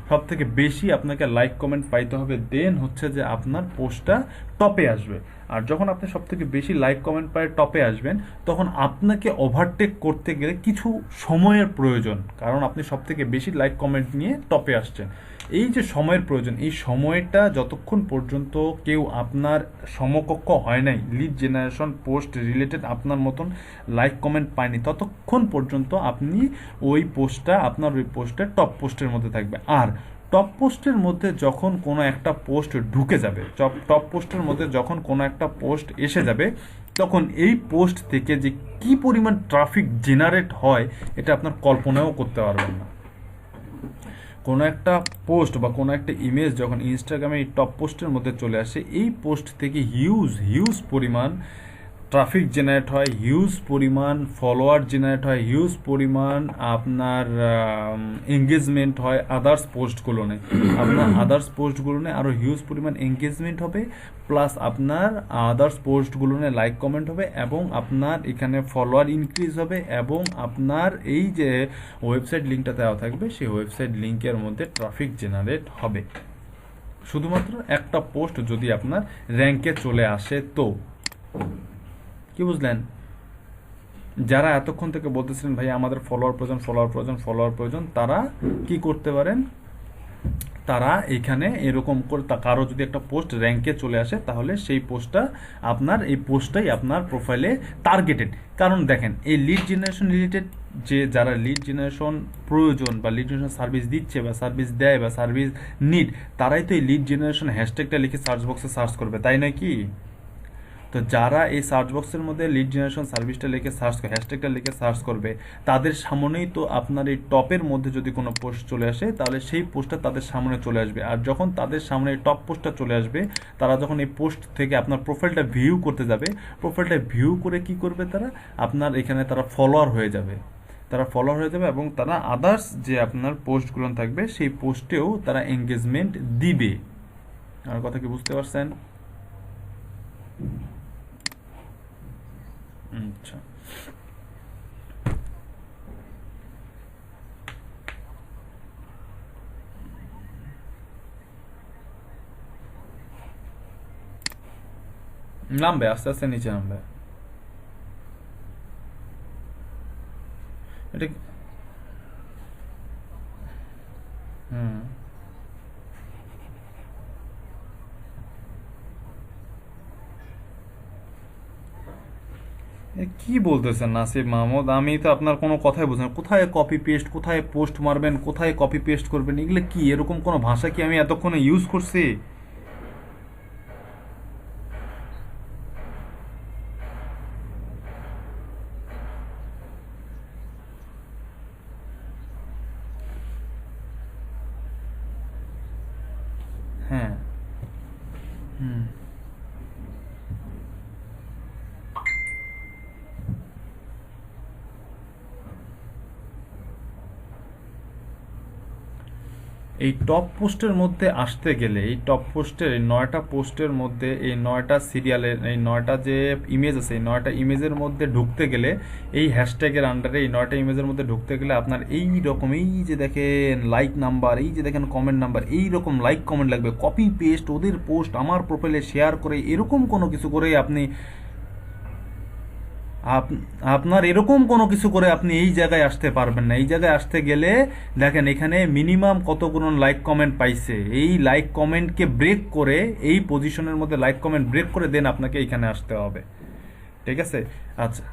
সব থেকে বেশি আপনাকে লাইক কমেন্ট পাইতে হবে, দেন হচ্ছে যে আপনার পোস্টটা টপে আসবে। আর যখন আপনি সব থেকে বেশি লাইক কমেন্ট পাই টপে আসবেন, তখন আপনাকে ওভারটেক করতে গেলে কিছু সময়ের প্রয়োজন, কারণ আপনি সব থেকে বেশি লাইক কমেন্ট নিয়ে টপে আসছেন। এই যে সময়ের প্রয়োজন, এই সময়টা যতক্ষণ পর্যন্ত কেউ আপনার সমকক্ষ হয় নাই, লিড জেনারেশন পোস্ট রিলেটেড আপনার মতন লাইক কমেন্ট পায়নি, ততক্ষণ পর্যন্ত আপনি ওই পোস্টটা আপনার ওই পোস্টটা টপ পোস্টের মধ্যে থাকবে। আর টপ পোস্টের মধ্যে যখন কোনো একটা পোস্ট ঢুকে যাবে, টপ পোস্টের মধ্যে যখন কোনো একটা পোস্ট এসে যাবে, তখন এই পোস্ট থেকে যে কি পরিমাণ ট্রাফিক জেনারেট হয় এটা আপনার কল্পনাও করতে পারবেন না। কোনো একটা পোস্ট বা কোনো একটা ইমেজ যখন ইনস্টাগ্রামে এই টপ পোস্টের মধ্যে চলে আসে, এই পোস্ট থেকে হিউজ পরিমাণ ট্রাফিক জেনারেট হয়, হিউজ পরিমাণ ফলোয়ার জেনারেট হয়, হিউজ পরিমাণ আপনার এঙ্গেজমেন্ট হয় আদার্স পোস্টগুলো নেই, আপনার আদার্স পোস্টগুলো নেই আরও হিউজ পরিমাণ এঙ্গেজমেন্ট হবে, প্লাস আপনার আদার্স পোস্টগুলো নিয়ে লাইক কমেন্ট হবে, এবং আপনার এখানে ফলোয়ার ইনক্রিজ হবে, এবং আপনার এই যে ওয়েবসাইট লিঙ্কটা দেওয়া থাকবে সেই ওয়েবসাইট লিঙ্কের মধ্যে ট্রাফিক জেনারেট হবে, শুধুমাত্র একটা পোস্ট যদি আপনার র্যাঙ্কে চলে আসে। তো কি বুঝলেন? যারা এতক্ষণ থেকে বলতেছিলেন ভাই আমাদের ফলোয়ার প্রয়োজন, তারা কি করতে পারেন, তারা এখানে এরকম করে কারো যদি একটা পোস্ট র্যাঙ্কে চলে আসে তাহলে সেই পোস্টটা আপনার এই পোস্টটাই আপনার প্রোফাইলে টার্গেটেড। কারণ দেখেন, এই লিড জেনারেশন রিলেটেড যে যারা লিড জেনারেশন প্রয়োজন বা লিড জেনারেশন সার্ভিস দিচ্ছে বা সার্ভিস দেয় বা সার্ভিস নিড, তারাই তো এই লিড জেনারেশন হ্যাশট্যাগটা লিখে সার্চ বক্সে সার্চ করবে, তাই নয় কি? তো যারা এই সার্চ বক্সের মধ্যে লিড জেনারেশন সার্ভিসটা লিখে সার্চ করে, হ্যাশট্যাগটা লিখে সার্চ করবে, তাদের সামনেই তো আপনার এই টপের মধ্যে যদি কোনো পোস্ট চলে আসে তাহলে সেই পোস্টটা তাদের সামনে চলে আসবে। আর যখন তাদের সামনে এই টপ পোস্টটা চলে আসবে, তারা যখন এই পোস্ট থেকে আপনার প্রোফাইলটা ভিউ করতে যাবে, প্রোফাইলটা ভিউ করে কি করবে, তারা আপনার এখানে তারা ফলোয়ার হয়ে যাবে, এবং তারা আদার্স যে আপনার পোস্টগুলো থাকবে সেই পোস্টেও তারা এঙ্গেজমেন্ট দিবে। আমার কথা কি বুঝতে পারছেন? আচ্ছা, নামবে আস্তে আস্তে নিচে নামবে। এটা কি বলতেছেন নাসিব মাহমুদ? আমি তো আপনার কোনো কথাই বুঝলাম না। কোথায় কপি পেস্ট, কোথায় পোস্ট মারবেন, কোথায় কপি পেস্ট করবেন, এগুলো কি? এরকম কোনো ভাষা কি আমি এতক্ষণে ইউজ করছি? হ্যাঁ, হুম। এই টপ পোস্টের মধ্যে আসতে গেলে এই টপ পোস্টের এই 9টা পোস্টের মধ্যে এই 9টা সিরিয়ালের এই 9টা যে ইমেজ আছে এই 9টা ইমেজের মধ্যে ঢুকতে গেলে এই হ্যাশট্যাগের আন্ডারে এই 9টা ইমেজের মধ্যে ঢুকতে গেলে আপনার এই রকম এই যে দেখেন লাইক নাম্বার, এই যে দেখেন কমেন্ট নাম্বার, এই রকম লাইক কমেন্ট লাগবে। কপি পেস্ট ওদের পোস্ট আমার প্রোফাইলে শেয়ার করে এরকম কোনো কিছু করে আপনি আপনার এরকম কোনো কিছু করে আপনি এই জায়গায় আসতে পারবেন না। এই জায়গায় আসতে গেলে দেখেন এখানে মিনিমাম কতগুলো লাইক কমেন্ট পাইছে, এই লাইক কমেন্টকে ব্রেক করে এই পজিশনের মধ্যে লাইক কমেন্ট ব্রেক করে দেন আপনাকে এখানে আসতে হবে। ঠিক আছে? আচ্ছা,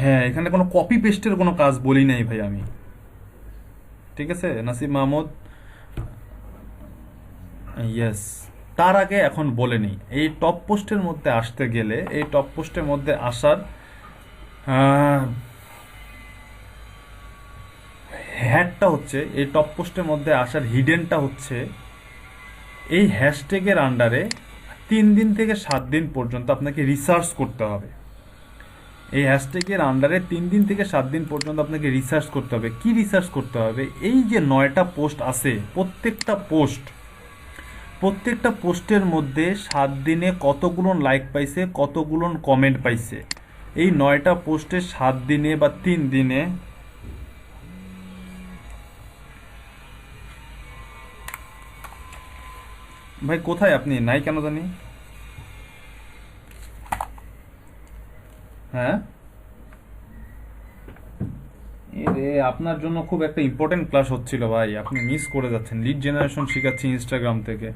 হ্যাঁ, এখানে কোনো কপি পেস্টের কোনো কাজ বলি নাই ভাই আমি। ঠিক আছে নাসিব মাহমুদ, ইয়েস। তার আগে এখন বলে নিই, এই টপ পোস্টের মধ্যে আসতে গেলে এই টপ পোস্টের মধ্যে আসার হ্যাটটা হচ্ছে, এই টপ পোস্টের মধ্যে আসার হিডেনটা হচ্ছে এই হ্যাশট্যাগের আন্ডারে 3 দিন থেকে 7 দিন পর্যন্ত আপনাকে রিসার্চ করতে হবে। এই হ্যাশট্যাগের আন্ডারে 3 দিন থেকে 7 দিন পর্যন্ত আপনাকে রিসার্চ করতে হবে। কি রিসার্চ করতে হবে? এই যে 9টা পোস্ট আছে, প্রত্যেকটা পোস্টের মধ্যে 7 দিনে কতগুলো লাইক পাইছে, কতগুলো কমেন্ট পাইছে। এই 9টা পোস্টে 7 দিনে বা 3 দিনে ভাই কোথায় আপনি নাই কেন জানি? হ্যাঁ, এরে আপনার জন্য খুব একটা ইম্পর্টেন্ট ক্লাস হচ্ছিল ভাই, আপনি মিস করে যাচ্ছেন। লিড জেনারেশন শেখাচ্ছি ইনস্টাগ্রাম থেকে,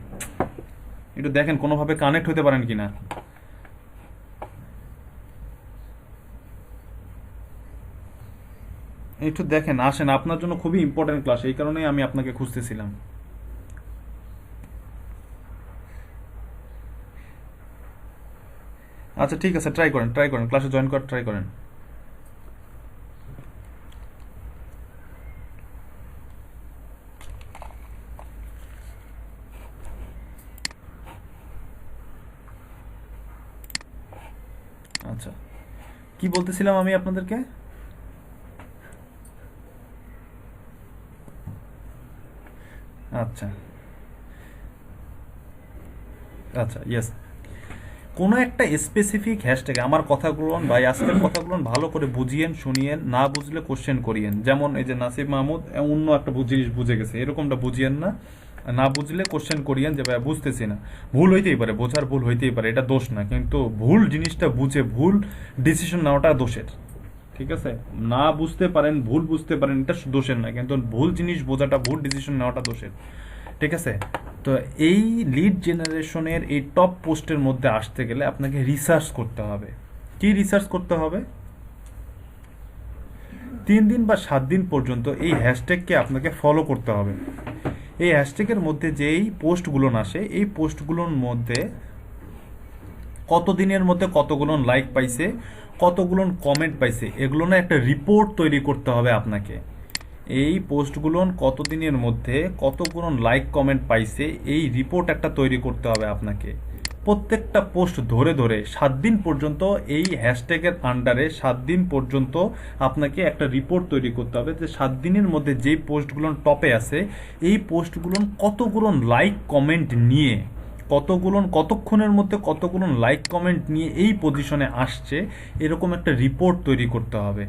একটু দেখেন কোনোভাবে কানেক্ট হতে পারেন কিনা। একটু দেখেন, আসেন, আপনার জন্য খুবই ইম্পর্টেন্ট ক্লাস, এই কারণেই আমি আপনাকে খুঁজতেছিলাম। আচ্ছা ঠিক আছে, ট্রাই করেন ক্লাসে জয়েন করার ট্রাই করেন। আচ্ছা, কি বলতেছিলাম আমি আপনাদেরকে? আচ্ছা আচ্ছা, ইয়েস। কোনো একটা স্পেসিফিক হ্যাশট্যাগ আমার কথাগুলো ভাই, আজকের কথাগুলো ভালো করে বুঝিয়েন, শুনিয়েন, না বুঝলে কোশ্চেন করিয়েন। যেমন এই যে নাসিব মাহমুদ অন্য একটা জিনিস বুঝে গেছে, এরকমটা বুঝিয়েন না। না বুঝলে কোশ্চেন করিয়েন যে ভাই বুঝতেছি না। ভুল হইতেই পারে, বোঝার ভুল হইতেই পারে, এটা দোষ না, কিন্তু ভুল জিনিসটা বুঝে ভুল ডিসিশন নেওয়াটা দোষের। ঠিক আছে? না বুঝতে পারেন, ভুল বুঝতে পারেন, এটা দোষের না, কিন্তু ভুল জিনিস বোঝাটা, ভুল ডিসিশন নেওয়াটা দোষের। ঠিক আছে? তো এই লিড জেনারেশনের এই টপ পোস্টের মধ্যে আসতে গেলে আপনাকে রিসার্চ করতে হবে। কি রিসার্চ করতে হবে? 3 দিন বা 7 দিন পর্যন্ত এই হ্যাশট্যাগকে আপনাকে ফলো করতে হবে। এই হ্যাশট্যাগের মধ্যে যেই পোস্টগুলো আসে, এই পোস্টগুলোর মধ্যে কত দিনের মধ্যে কতগুলো লাইক পাইছে, কতগুলো কমেন্ট পাইছে, এগুলো না একটা রিপোর্ট তৈরি করতে হবে আপনাকে। এই পোস্টগুলো কতদিনের মধ্যে কতগুলো লাইক কমেন্ট পাইছে, এই রিপোর্ট একটা তৈরি করতে হবে আপনাকে। প্রত্যেকটা পোস্ট ধরে ধরে 7 দিন পর্যন্ত এই হ্যাশট্যাগের আন্ডারে 7 দিন পর্যন্ত আপনাকে একটা রিপোর্ট তৈরি করতে হবে যে 7 দিনের মধ্যে যেই পোস্টগুলো টপে আছে, এই পোস্টগুলো কতগুলো লাইক কমেন্ট নিয়ে, কতক্ষণের মধ্যে কতগুলো লাইক কমেন্ট নিয়ে এই পজিশনে আসছে, এরকম একটা রিপোর্ট তৈরি করতে হবে।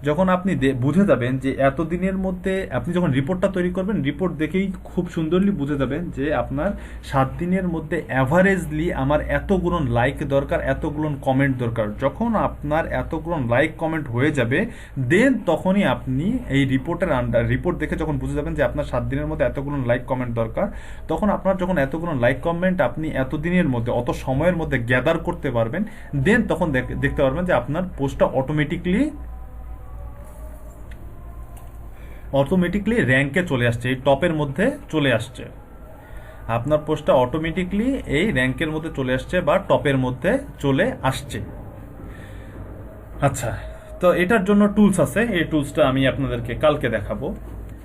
যখন আপনি বুঝে যাবেন যে এতদিনের মধ্যে, আপনি যখন রিপোর্টটা তৈরি করবেন, রিপোর্ট দেখেই খুব সুন্দরলি বুঝে যাবেন যে আপনার 7 দিনের মধ্যে অ্যাভারেজলি আমার এতগুলো লাইক দরকার, এতগুলো কমেন্ট দরকার। যখন আপনার এতগুলো লাইক কমেন্ট হয়ে যাবে, দেন তখনই আপনি এই রিপোর্ট দেখে যখন বুঝে যাবেন যে আপনার 7 দিনের মধ্যে এতগুলো লাইক কমেন্ট দরকার, তখন আপনার যখন এতগুলো লাইক কমেন্ট আপনি এতদিনের মধ্যে, অত সময়ের মধ্যে গ্যাদার করতে পারবেন, দেন তখন দেখতে পারবেন যে আপনার পোস্টটা অটোমেটিকলি র্যাঙ্কে চলে আসছে, এই টপের মধ্যে চলে আসছে। আপনার পোস্টটা অটোমেটিকলি এই র্যাঙ্কের মধ্যে চলে আসছে বা টপের মধ্যে চলে আসছে। আচ্ছা, তো এটার জন্য টুলস আছে, এই টুলসটা আমি আপনাদেরকে কালকে দেখাবো।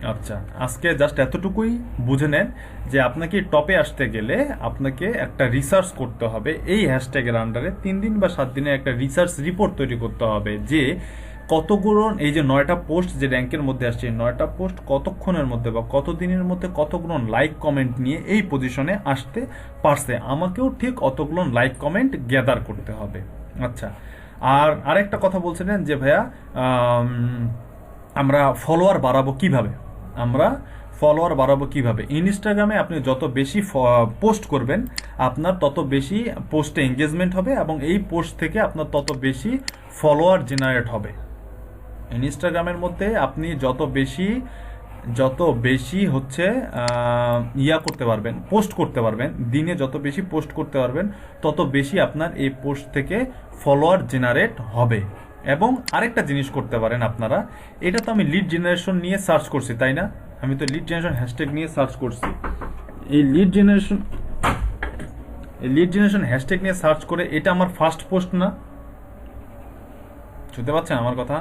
আচ্ছা, আজকে জাস্ট এতটুকুই বুঝে নেন যে আপনাকে টপে আসতে গেলে আপনাকে একটা রিসার্চ করতে হবে, এই হ্যাশট্যাগের আন্ডারে 3 দিন বা 7 দিনে একটা রিসার্চ রিপোর্ট তৈরি করতে হবে যে কতগুলো, এই যে 9টা পোস্ট যে র্যাঙ্কের মধ্যে আসছে, 9টা পোস্ট কতক্ষণের মধ্যে বা কত দিনের মধ্যে কতগুলো লাইক কমেন্ট নিয়ে এই পজিশনে আসতে পারছে, আমাকেও ঠিক অতগুলো লাইক কমেন্ট গ্যাদার করতে হবে। আচ্ছা, আর আরেকটা কথা বলছিলেন যে ভাইয়া আমরা ফলোয়ার বাড়াবো কিভাবে, আমরা ফলোয়ার বাড়াবো কিভাবে? ইনস্টাগ্রামে আপনি যত বেশি পোস্ট করবেন আপনার তত বেশি পোস্টে এঙ্গেজমেন্ট হবে এবং এই পোস্ট থেকে আপনার তত বেশি ফলোয়ার জেনারেট হবে। ইনস্টাগ্রামের মধ্যে আপনি যত বেশি হচ্ছে ইয়া করতে পারবেন, পোস্ট করতে পারবেন, দিনে যত বেশি পোস্ট করতে পারবেন তত বেশি আপনার এই পোস্ট থেকে ফলোয়ার জেনারেট হবে। এবং আরেকটা জিনিস করতে পারেন আপনারা, এটা তো আমি লিড জেনারেশন নিয়ে সার্চ করছি তাই না, আমি তো লিড জেনারেশন হ্যাশট্যাগ নিয়ে সার্চ করছি। এই লিড জেনারেশন হ্যাশট্যাগ নিয়ে সার্চ করে এটা আমার ফার্স্ট পোস্ট না, শুনতে পাচ্ছেন আমার কথা?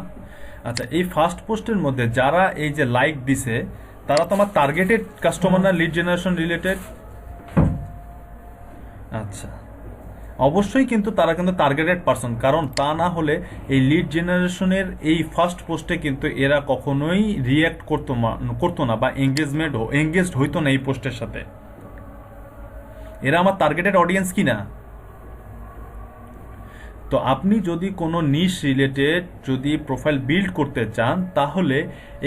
আচ্ছা, এই ফার্স্ট পোস্টের মধ্যে যারা এই যে লাইক দিছে তারা তো আমার টার্গেটেড কাস্টমার না লিড জেনারেশন রিলেটেড? আচ্ছা, অবশ্যই কিন্তু তারা কিন্তু টার্গেটেড পারসন, কারণ তা না হলে এই লিড জেনারেশনের এই ফার্স্ট পোস্টে কিন্তু এরা কখনোই রিয়্যাক্ট করতো না বা এঙ্গেজড হইতো না এই পোস্টের সাথে। এরা আমার টার্গেটেড অডিয়েন্স কি না? তো আপনি যদি কোনো নিশ রিলেটেড যদি প্রোফাইল বিল্ড করতে চান তাহলে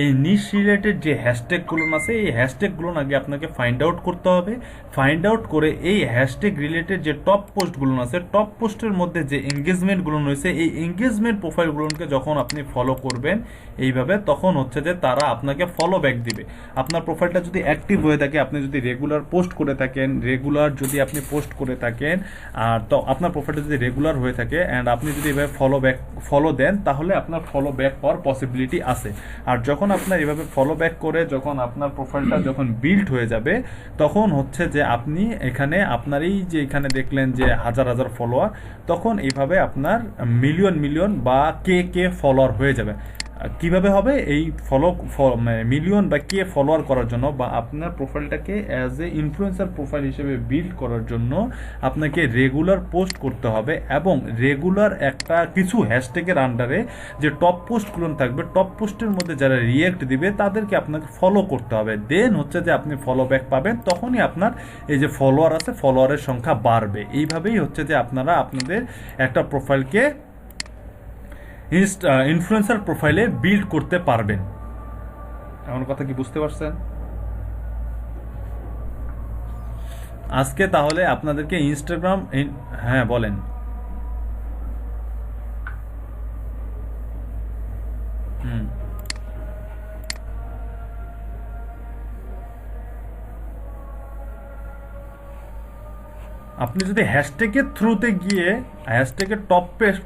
এই নিশ রিলেটেড যে হ্যাশট্যাগুলো আছে এই হ্যাশট্যাগুলো আগে আপনাকে ফাইন্ড আউট করতে হবে। ফাইন্ড আউট করে এই হ্যাশট্যাগ রিলেটেড যে টপ পোস্টগুলো আছে, টপ পোস্টের মধ্যে যে এঙ্গেজমেন্টগুলো রয়েছে এই এঙ্গেজমেন্ট প্রোফাইলগুলোকে যখন আপনি ফলো করবেন এইভাবে, তখন হচ্ছে যে তারা আপনাকে ফলো ব্যাক দিবে। আপনার প্রোফাইলটা যদি অ্যাক্টিভ হয়ে থাকে, আপনি যদি রেগুলার পোস্ট করে থাকেন, আর তো আপনার প্রোফাইলটা যদি রেগুলার হয়ে থাকে অ্যান্ড আপনি যদি এভাবে ফলো দেন তাহলে আপনার ফলো ব্যাক পাওয়ার পসিবিলিটি আছে। আর যখন আপনার এভাবে ফলো ব্যাক করে যখন আপনার প্রোফাইলটা যখন বিল্ড হয়ে যাবে তখন হচ্ছে যে আপনি এখানে আপনার এই যে এখানে দেখলেন যে হাজার হাজার ফলোয়ার, তখন এইভাবে আপনার মিলিয়ন বা কে ফলোয়ার হয়ে যাবে। কিভাবে হবে এই মিলিয়ন বা কে ফলোয়ার করার জন্য বা আপনার প্রোফাইলটাকে অ্যাজ এ ইনফ্লুয়েন্সার প্রোফাইল হিসেবে বিল্ড করার জন্য আপনাকে রেগুলার পোস্ট করতে হবে এবং রেগুলার একটা কিছু হ্যাশট্যাগের আন্ডারে যে টপ পোস্টগুলো থাকবে, টপ পোস্টের মধ্যে যারা রিয়েক্ট দিবে তাদেরকে আপনাকে ফলো করতে হবে। দেন হচ্ছে যে আপনি ফলো ব্যাক পাবেন, তখনই আপনার এই যে ফলোয়ার আছে ফলোয়ারের সংখ্যা বাড়বে। এইভাবেই হচ্ছে যে আপনারা আপনাদের একটা প্রোফাইলকে ইনফ্লুয়েন্সার প্রোফাইলে বিল্ড করতে পারবেন। আমার কথা কি বুঝতে পারছেন? আজকে তাহলে আপনাদেরকে ইনস্টাগ্রাম, হ্যাঁ বলেন। আপনি যদি হ্যাশট্যাগের থ্রুতে গিয়ে হ্যাশট্যাগের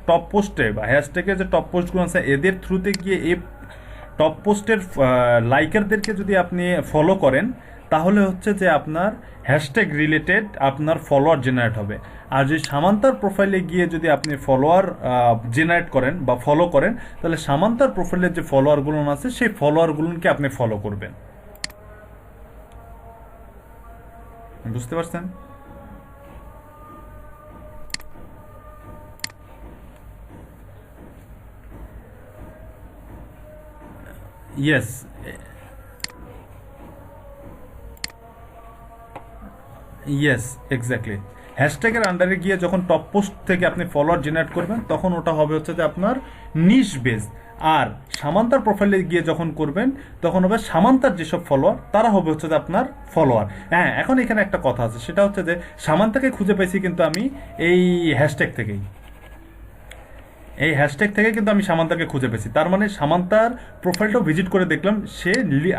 টপ পোস্টে বা হ্যাশট্যাগের যে টপ পোস্টগুলো আছে এদের থ্রুতে গিয়ে এই টপ পোস্টের লাইকারদেরকে যদি আপনি ফলো করেন তাহলে হচ্ছে যে আপনার হ্যাশট্যাগ রিলেটেড আপনার ফলোয়ার জেনারেট হবে। আর যদি সামান্তার প্রোফাইলে গিয়ে যদি আপনি ফলোয়ার জেনারেট করেন বা ফলো করেন তাহলে সামান্তার প্রোফাইলের যে ফলোয়ারগুলো আছে সেই ফলোয়ারগুলোকে আপনি ফলো করবেন। বুঝতে পারছেন? Yes, exactly. হ্যাশট্যাগের আন্ডারে গিয়ে যখন টপ পোস্ট থেকে আপনি ফলোয়ার জেনারেট করবেন তখন ওটা হবে হচ্ছে যে আপনার নিশ বেস। আর সামান্তার প্রোফাইলে গিয়ে যখন করবেন তখন হবে সামান্তার যেসব ফলোয়ার তারা হবে হচ্ছে যে আপনার ফলোয়ার। হ্যাঁ, এখন এখানে একটা কথা আছে, সেটা হচ্ছে যে সামান্তাকে খুঁজে পেয়েছি কিন্তু আমি এই হ্যাশট্যাগ থেকেই, এই হ্যাশট্যাগ থেকে কিন্তু আমি সামান্তাকে খুঁজে পেয়েছি। তার মানে সামান্তার প্রোফাইলটাও ভিজিট করে দেখলাম, সে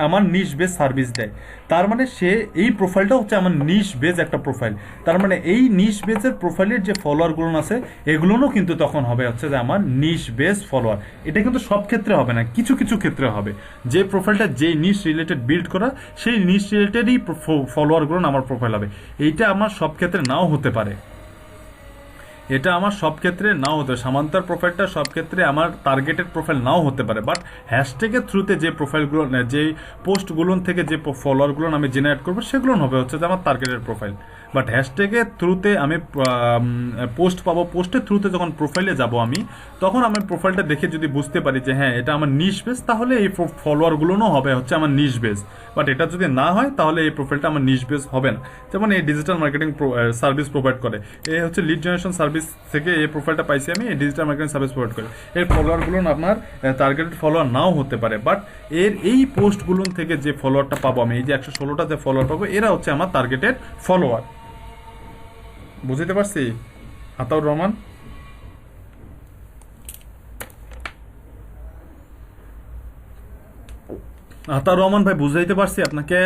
আমার নিশ বেস সার্ভিস দেয়। তার মানে সে এই প্রোফাইলটা হচ্ছে আমার নিশ বেস একটা প্রোফাইল। তার মানে এই নিশ বেসের প্রোফাইলের যে ফলোয়ারগুলো আছে এগুলোও কিন্তু তখন হবে হচ্ছে যে আমার নিশ বেস ফলোয়ার। এটা কিন্তু সব ক্ষেত্রে হবে না, কিছু কিছু ক্ষেত্রে হবে। যে প্রোফাইলটা যেই নিশ রিলেটেড বিল্ড করা সেই নিশ রিলেটেডই ফলোয়ারগুলো আমার প্রোফাইল হবে। এইটা আমার সব ক্ষেত্রে নাও হতে পারে। এটা আমার সব ক্ষেত্রে নাও হতে পারে, সামান্তার প্রোফাইলটা সব ক্ষেত্রে আমার টার্গেটেড প্রোফাইল নাও হতে পারে, বাট হ্যাশট্যাগের থ্রুতে যে প্রোফাইলগুলো, যে পোস্টগুলো থেকে যে ফলোয়ারগুলো আমি জেনারেট করবো সেগুলো হবে হচ্ছে যে আমার টার্গেটেড প্রোফাইল। বাট হ্যাশট্যাগের থ্রুতে আমি পোস্ট পাবো, পোস্টের থ্রুতে যখন প্রোফাইলে যাব আমি, তখন আমি প্রোফাইলটা দেখে যদি বুঝতে পারি যে হ্যাঁ এটা আমার নিশ বেস, তাহলে এই ফলোয়ারগুলোও হবে হচ্ছে আমার নিশ বেস। বাট এটা যদি না হয় তাহলে এই প্রোফাইলটা আমার নিশ বেস হবে না। যেমন এই ডিজিটাল মার্কেটিং সার্ভিস প্রোভাইড করে, এই হচ্ছে লিড জেনারেশন সার্ভিস থেকে এই প্রোফাইলটা পাইছি আমি, এই ডিজিটাল মার্কেটিং সার্ভিস প্রোভাইড করে। এর ফলোয়ারগুলো আপনার টার্গেটেড ফলোয়ার নাও হতে পারে, বাট এর এই পোস্টগুলো থেকে যে ফলোয়ারটা পাবো আমি, এই যে 116টা যে ফলোয়ার পাবো, এরা হচ্ছে আমার টার্গেটেড ফলোয়ার। বুঝতে পারছি আতাউর রহমান? আতাউর রহমান ভাই বুঝাইতে পারছি আপনাকে?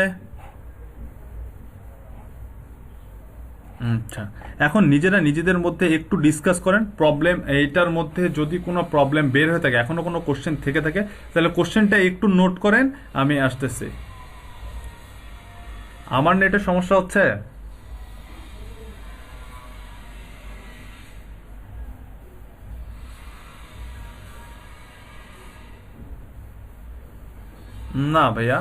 আচ্ছা, এখন নিজেরা নিজেদের মধ্যে একটু ডিসকাস করেন প্রবলেম, এইটার মধ্যে যদি কোনো প্রবলেম বের হয়ে থাকে, এখনো কোনো কোশ্চেন থেকে থাকে, তাহলে কোশ্চেনটা একটু নোট করেন, আমি আসতেছি। আমার নেটের সমস্যা হচ্ছে? না ভাইয়া,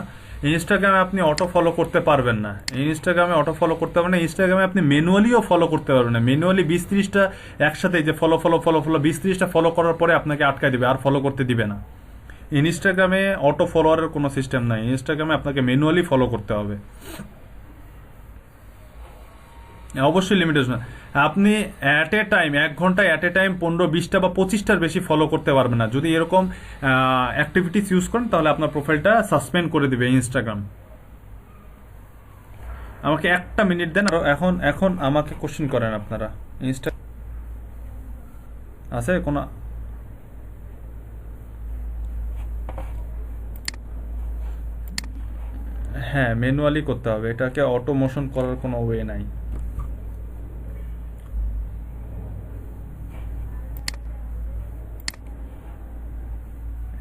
ইনস্টাগ্রামে আপনি অটো ফলো করতে পারবেন না, ইনস্টাগ্রামে অটো ফলো করতে পারবেন না, ইনস্টাগ্রামে আপনি ম্যানুয়ালিও ফলো করতে পারবেন না। ম্যানুয়ালি 20-30টা একসাথে, যে ফলো ফলো ফলো ফলো 20-30টা ফলো করার পরে আপনাকে আটকায় দিবে, আর ফলো করতে দিবে না। ইনস্টাগ্রামে অটো ফলোয়ারের কোনো সিস্টেম নাই, ইনস্টাগ্রামে আপনাকে ম্যানুয়ালি ফলো করতে হবে। অবশ্যই লিমিটেশন, আপনি অ্যাট এ টাইম 1 ঘন্টায় অ্যাট এ টাইম 15-20টা বা 25টার বেশি ফলো করতে পারবেন না। যদি এরকম অ্যাক্টিভিটিস ইউজ করেন তাহলে আপনার প্রোফাইলটা সাসপেন্ড করে দিবে ইনস্টাগ্রাম। আমাকে 1টা মিনিট দেন, আর এখন এখন আমাকে কোশ্চেন করেন আপনারা। ইনস্টা আছে কোন? হ্যাঁ, ম্যানুয়ালি করতে হবে, এটাকে অটোমোশন করার কোনো ওয়ে নাই।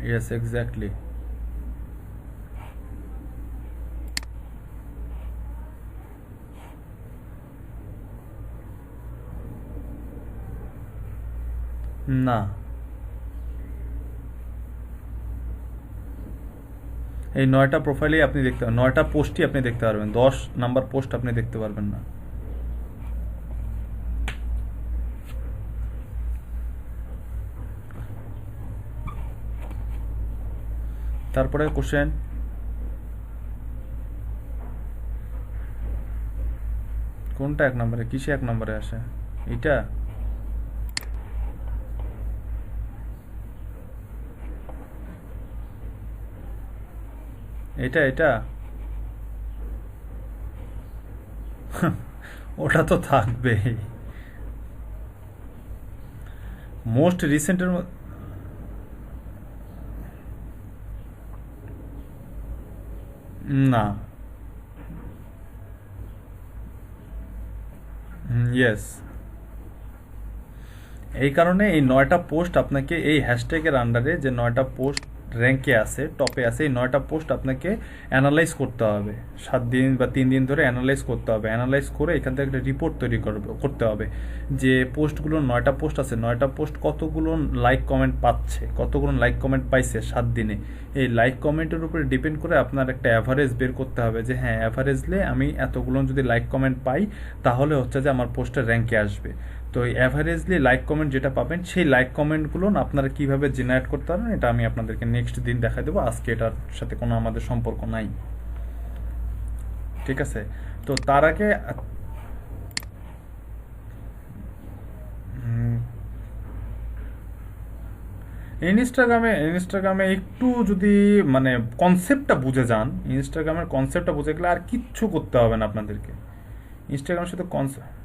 Yes, exactly. না, এই 9টা প্রোফাইলেই আপনি দেখতে পারবেন, 9টা পোস্টই আপনি দেখতে পারবেন, 10 নাম্বার পোস্ট আপনি দেখতে পারবেন না। তারপরে কোশ্চেন কোনটা 1 নম্বরে, কিসে 1 নম্বরে আসে? এটা এটা এটা ওটা তো থাকবেই। মোস্ট রিসেন্টের না, ইয়েস। এই কারণে এই 9টা পোস্ট আপনাকে, এই হ্যাশট্যাগের আন্ডারে যে 9টা পোস্ট র্যাঙ্কে আছে, টপে আছে, এই 9টা পোস্ট আপনাকে অ্যানালাইজ করতে হবে। 7 দিন বা 3 দিন ধরে অ্যানালাইজ করতে হবে। অ্যানালাইজ করে এখান থেকে একটা রিপোর্ট তৈরি করতে হবে যে পোস্টগুলো, 9টা পোস্ট আছে, 9টা পোস্ট কতগুলো লাইক কমেন্ট পাচ্ছে, কতগুলো লাইক কমেন্ট পাইছে 7 দিনে। এই লাইক কমেন্টের উপরে ডিপেন্ড করে আপনার একটা অ্যাভারেজ বের করতে হবে যে হ্যাঁ, অ্যাভারেজলে আমি এতগুলো যদি লাইক কমেন্ট পাই তাহলে হচ্ছে যে আমার পোস্টের র্যাঙ্কে আসবে। তো এই অ্যাভারেজলি লাইক কমেন্ট যেটা পাবেন, সেই লাইক কমেন্টগুলো আপনারা কিভাবে জেনারেট করতে পারবেন, এটা আমি আপনাদেরকে নেক্সট দিন দেখা দেবো। আজকে এটার সাথে কোনো আমাদের সম্পর্ক নাই, ঠিক আছে? তো তার আগে ইনস্টাগ্রামে একটু যদি মানে কনসেপ্টটা বুঝে যান, ইনস্টাগ্রামের কনসেপ্টটা বুঝে গেলে আর কিচ্ছু করতে হবে না আপনাদেরকে। ইনস্টাগ্রামের সাথে কনসেপ্ট,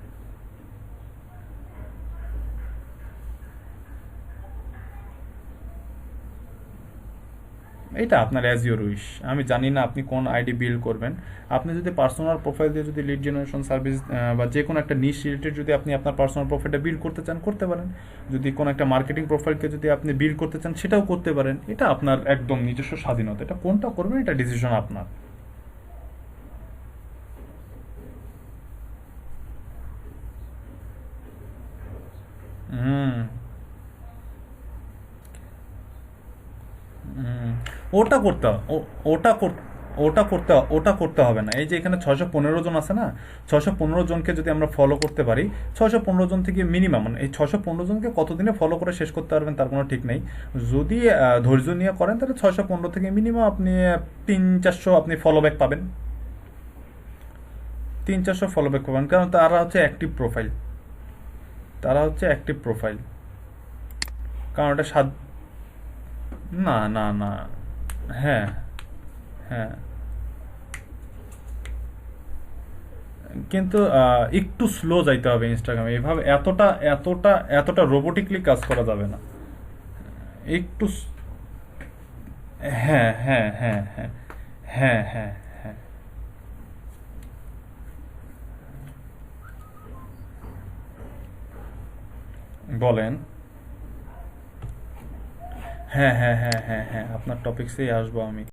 এটা আপনার অ্যাজ ইউর উইশ। আমি জানি না আপনি কোন আইডি বিল্ড করবেন। আপনি যদি পার্সোনাল প্রোফাইল দিয়ে যদি লিড জেনারেশন সার্ভিস বা যে কোনো একটা নিশ রিলেটেড যদি আপনি আপনার পার্সোনাল প্রোফাইলটা বিল্ড করতে চান, করতে পারেন। যদি কোনো একটা মার্কেটিং প্রোফাইলকে যদি আপনি বিল্ড করতে চান, সেটাও করতে পারেন। এটা আপনার একদম নিজস্ব স্বাধীনতা, এটা কোনটা করবেন এটা ডিসিশন আপনার। ওটা করতে ওটা ওটা করতে হবে না। এই যে এখানে 615 জন আছে না, 615 জনকে যদি আমরা ফলো করতে পারি, 615 জন থেকে মিনিমাম মানে এই 615 জনকে কতদিনে ফলো করে শেষ করতে পারবেন তার কোনো ঠিক নেই। যদি ধৈর্য নিয়ে করেন তাহলে 615 থেকে মিনিমাম আপনি 300-400 আপনি ফলো ব্যাক পাবেন, 300-400 ফলো ব্যাক পাবেন, কারণ তারা হচ্ছে অ্যাক্টিভ প্রোফাইল, তারা হচ্ছে অ্যাক্টিভ প্রোফাইল। কারণ এটা না না না, হ্যাঁ হ্যাঁ, কিন্তু একটু স্লো যাইতে হবে ইনস্টাগ্রামে, এভাবে এতটা এতটা এতটা রোবোটিকলি কাজ করা যাবে না, একটু হ্যাঁ হ্যাঁ হ্যাঁ হ্যাঁ হ্যাঁ হ্যাঁ হ্যাঁ, বলেন। হ্যাঁ হ্যাঁ হ্যাঁ হ্যাঁ হ্যাঁ, আপনার টপিক্সেই আসবো আমি।